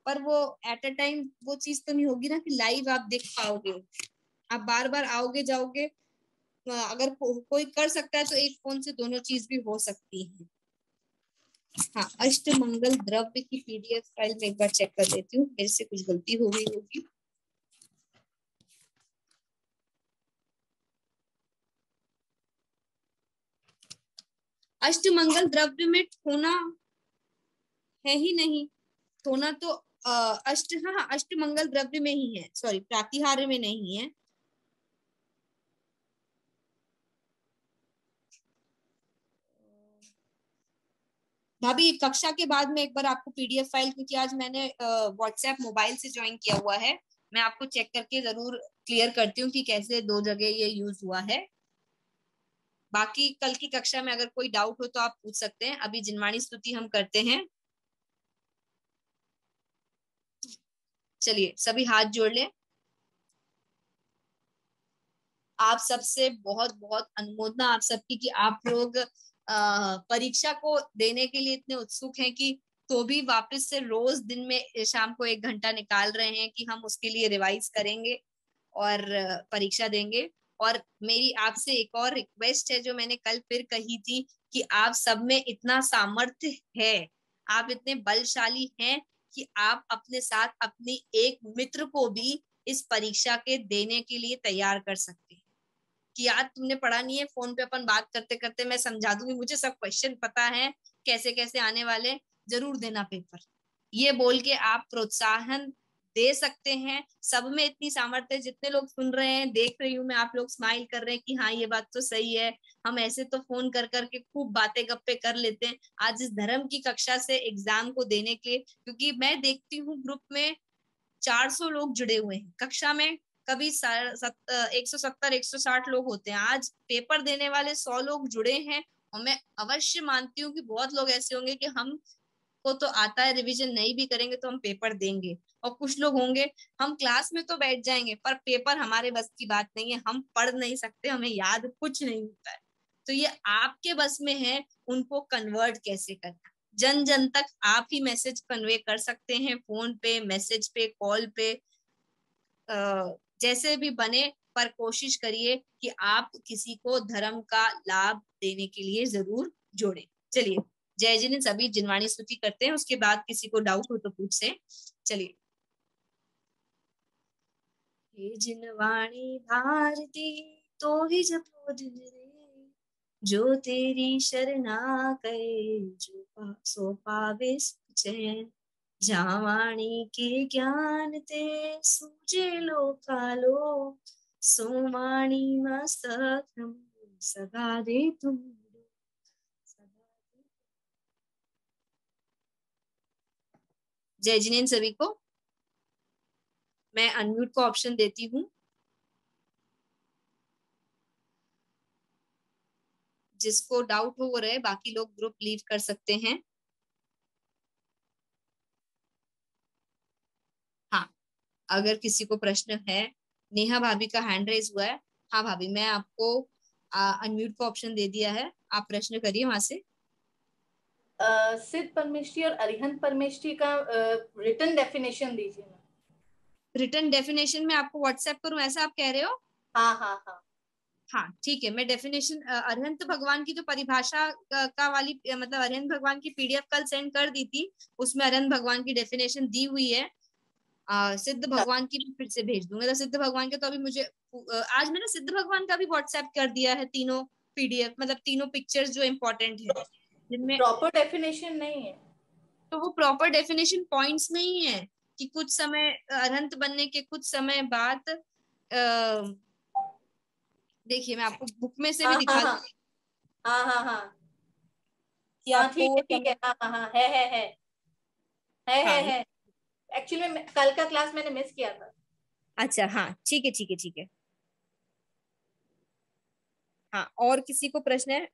पर वो एट अ टाइम वो चीज तो नहीं होगी ना कि लाइव आप देख पाओगे। आप बार बार आओगे जाओगे, अगर कोई कर सकता है तो एक फोन से दोनों चीज भी हो सकती है। हाँ, अष्टमंगल द्रव्य की पीडीएफ फाइल में एक बार चेक कर लेती हूँ, मेरे से कुछ गलती हो गई होगी। अष्टमंगल द्रव्य में ठोना है ही नहीं। ठोना तो हाँ, अष्टमंगल द्रव्य में ही है, सॉरी, प्रातिहार्य में नहीं है। भाभी कक्षा के बाद में एक बार आपको पीडीएफ फाइल, क्योंकि आज मैंने व्हाट्सएप मोबाइल से ज्वाइन किया हुआ है, मैं आपको चेक करके जरूर क्लियर करती हूँ कि कैसे दो जगह ये यूज हुआ है। बाकी कल की कक्षा में अगर कोई डाउट हो तो आप पूछ सकते हैं। अभी जिनवाणी स्तुति हम करते हैं। चलिए सभी हाथ जोड़ लें। आप सबसे बहुत बहुत अनुमोदना आप सबकी कि आप लोग परीक्षा को देने के लिए इतने उत्सुक हैं कि तो भी वापस से रोज दिन में शाम को 1 घंटा निकाल रहे हैं कि हम उसके लिए रिवाइज करेंगे और परीक्षा देंगे। और मेरी आपसे एक और रिक्वेस्ट है जो मैंने कल फिर कही थी कि आप सब में इतना सामर्थ्य है, आप इतने बलशाली हैं कि आप अपने साथ अपनी एक मित्र को भी इस परीक्षा के देने के लिए तैयार कर सकते हैं। कि यार तुमने पढ़ा नहीं है, फोन पे अपन बात करते करते मैं समझा दूंगी, मुझे सब क्वेश्चन पता है कैसे कैसे आने वाले, जरूर देना पेपर, ये बोल के आप प्रोत्साहन दे सकते हैं। सब में इतनी सामर्थ्य है, जितने लोग सुन रहे हैं, देख रही हूँ मैं, आप लोग स्माइल कर रहे हैं कि हाँ ये बात तो सही है। हम ऐसे तो फोन कर करके खूब बातें गप्पे कर लेते हैं, आज इस धर्म की कक्षा से एग्जाम को देने के लिए, क्योंकि मैं देखती हूँ ग्रुप में 400 लोग जुड़े हुए हैं, कक्षा में कभी 170 160 लोग होते हैं, आज पेपर देने वाले 100 लोग जुड़े हैं। और मैं अवश्य मानती हूँ कि बहुत लोग ऐसे होंगे कि हम को तो आता है, रिवीजन नहीं भी करेंगे तो हम पेपर देंगे। और कुछ लोग होंगे हम क्लास में तो बैठ जाएंगे पर पेपर हमारे बस की बात नहीं है, हम पढ़ नहीं सकते, हमें याद कुछ नहीं होता है। तो ये आपके बस में है उनको कन्वर्ट कैसे करना। जन जन तक आप ही मैसेज कन्वे कर सकते हैं, फोन पे, मैसेज पे, कॉल पे, जैसे भी बने, पर कोशिश करिए कि आप किसी को धर्म का लाभ देने के लिए जरूर जोड़े। चलिए जय जिन सभी जिनवाणी स्तुति करते हैं, उसके बाद किसी को डाउट हो तो पूछ से। चलिए, हे जिनवाणी भारती तो ही जपो दिन रे, जो तेरी शरणा गए, सो पावे सुख चैन, जावाणी के ज्ञान ते सूझे लोकालो, सोवाणी मस्तकम सदा दे तुम। जय जिनेन सभी को। मैं अनम्यूट को ऑप्शन देती हूँ, जिसको डाउट हो रहे, बाकी लोग ग्रुप लीव कर सकते हैं। हाँ, अगर किसी को प्रश्न है, नेहा भाभी का हैंड रेज हुआ है। हाँ भाभी, मैं आपको अनम्यूट का ऑप्शन दे दिया है, आप प्रश्न करिए वहां से।
सिद्ध परमेष्टि और अरिहंत परमेष्टि का रिटन डेफिनेशन दीजिए ना।
रिटर्न डेफिनेशन में आपको व्हाट्सएप करूं, ऐसा आप कह रहे हो?
हाँ हाँ हाँ।
हाँ ठीक है, मैं डेफिनेशन अरिहंत भगवान की जो परिभाषा का वाली मतलब अरिहंत भगवान की पीडीएफ कल सेंड कर दी थी, उसमें अरिहंत भगवान की डेफिनेशन दी हुई है। सिद्ध भगवान की भी फिर से भेज दूंगा। तो सिद्ध भगवान के तो अभी मुझे आज मैंने सिद्ध भगवान का भी व्हाट्सएप कर दिया है, तीनों पीडीएफ मतलब तीनों पिक्चर्स जो इम्पोर्टेंट है जिनमें।
प्रॉपर डेफिनेशन नहीं है।
तो वो प्रॉपर डेफिनेशन पॉइंट्स में ही है कि कुछ समय अरहंत बनने के कुछ समय बाद देखिए मैं आपको बुक में से भी
हाँ हाँ
दिखा
हाँ
दूँ।
हाँ हाँ हाँ।
कि
हाँ
आपको वो
ठीक है, हाँ हाँ हाँ,
हाँ
है। एक्चुअली में कल का क्लास मैंने मिस किया था।
अच्छा हाँ ठीक है ठीक है ठीक है। हाँ और किसी को प्रश्न है?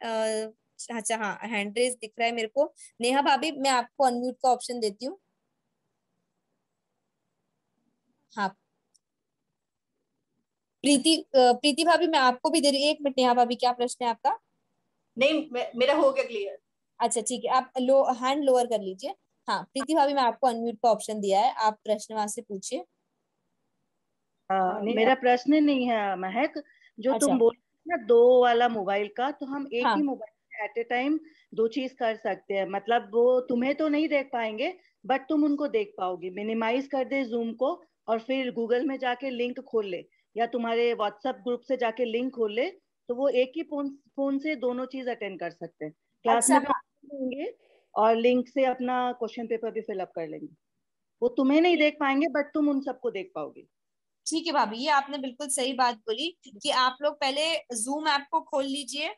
अच्छा हाँ हैंड रेज दिख रहा है मेरे को। नेहा भाभी मैं आपको अनम्यूट का ऑप्शन देती हूँ। हाँ प्रीति भाभी मैं आपको भी दे रही हूँ। एक मिनट नेहा भाभी क्या प्रश्न है आपका?
नहीं, मेरा हो गया क्लियर।
अच्छा ठीक है आप हैंड लोअर कर लीजिए। हाँ प्रीति भाभी मैं आपको अनम्यूट का ऑप्शन दिया है, आप प्रश्न वहां से पूछिए।
नहीं,
मेरा प्रश्न नहीं है महक। जो
अच्छा
तुम बोल रहे हो ना दो वाला मोबाइल का, तो हम एक ही
हाँ
मोबाइल एट ए टाइम दो चीज कर सकते हैं। मतलब वो तुम्हें तो नहीं देख पाएंगे, बट तुम उनको देख पाओगे। मिनिमाइज कर दे जूम को, और फिर गूगल में जाके लिंक खोल ले, या तुम्हारे व्हाट्सएप ग्रुप से जाके लिंक खोल ले, तो वो एक ही फोन फोन से दोनों चीज अटेंड कर सकते हैं। क्लास
अच्छा
में भी
हाँ
देंगे, और लिंक से अपना क्वेश्चन पेपर भी फिलअप कर लेंगे। वो तुम्हें नहीं देख पाएंगे, बट तुम उन सबको देख पाओगे।
ठीक है भाभी ये आपने बिल्कुल सही बात बोली कि आप लोग पहले जूम ऐप को खोल लीजिए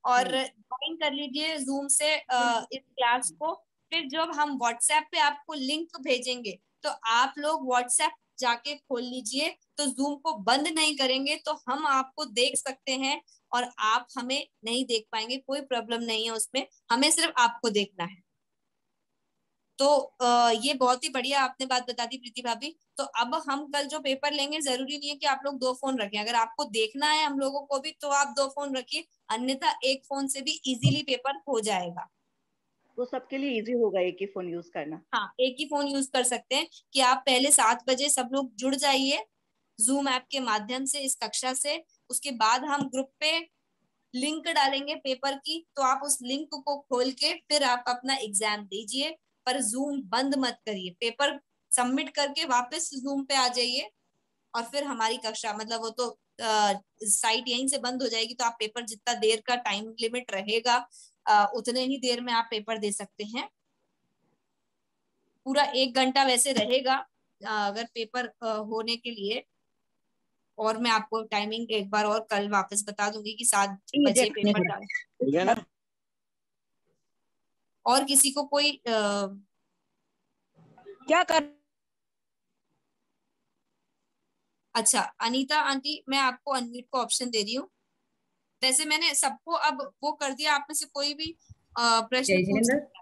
और
हम्म।
ज्वाइन कर लीजिए जूम से इस क्लास को। फिर जब हम व्हाट्सएप पे आपको लिंक भेजेंगे तो आप लोग व्हाट्सएप जाके खोल लीजिए। तो जूम को बंद नहीं करेंगे तो हम आपको देख सकते हैं और आप हमें नहीं देख पाएंगे, कोई प्रॉब्लम नहीं है उसमें, हमें सिर्फ आपको देखना है। तो ये बहुत ही बढ़िया आपने बात बता दी प्रीति भाभी। तो अब हम कल जो पेपर लेंगे जरूरी नहीं है कि आप लोग दो फोन रखें, अगर आपको देखना है हम लोगों को भी तो आप दो फोन रखिए, अन्यथा एक फोन से भी इजीली पेपर हो जाएगा।
वो सबके लिए इजी होगा एक ही फोन यूज करना।
हाँ एक ही फोन यूज कर सकते हैं कि आप पहले 7 बजे सब लोग जुड़ जाइए जूम ऐप के माध्यम से इस कक्षा से। उसके बाद हम ग्रुप पे लिंक डालेंगे पेपर की, तो आप उस लिंक को खोल के फिर आप अपना एग्जाम दीजिए। पर जूम बंद मत करिए, पेपर सबमिट करके वापस जूम पे आ जाइए और फिर हमारी कक्षा मतलब वो तो साइट यहीं से बंद हो जाएगी। तो आप पेपर जितना देर का टाइम लिमिट रहेगा उतने ही देर में आप पेपर दे सकते हैं। पूरा 1 घंटा वैसे रहेगा अगर पेपर होने के लिए। और मैं आपको टाइमिंग एक बार और कल वापस बता दूंगी कि 7 बजे पेपर डाल।
हो गया ना?
और किसी को कोई
क्या कर
अच्छा अनीता आंटी मैं आपको अनम्यूट का ऑप्शन दे रही हूँ। वैसे मैंने सबको अब वो कर दिया, आप में से कोई भी प्रश्न पूछ सकता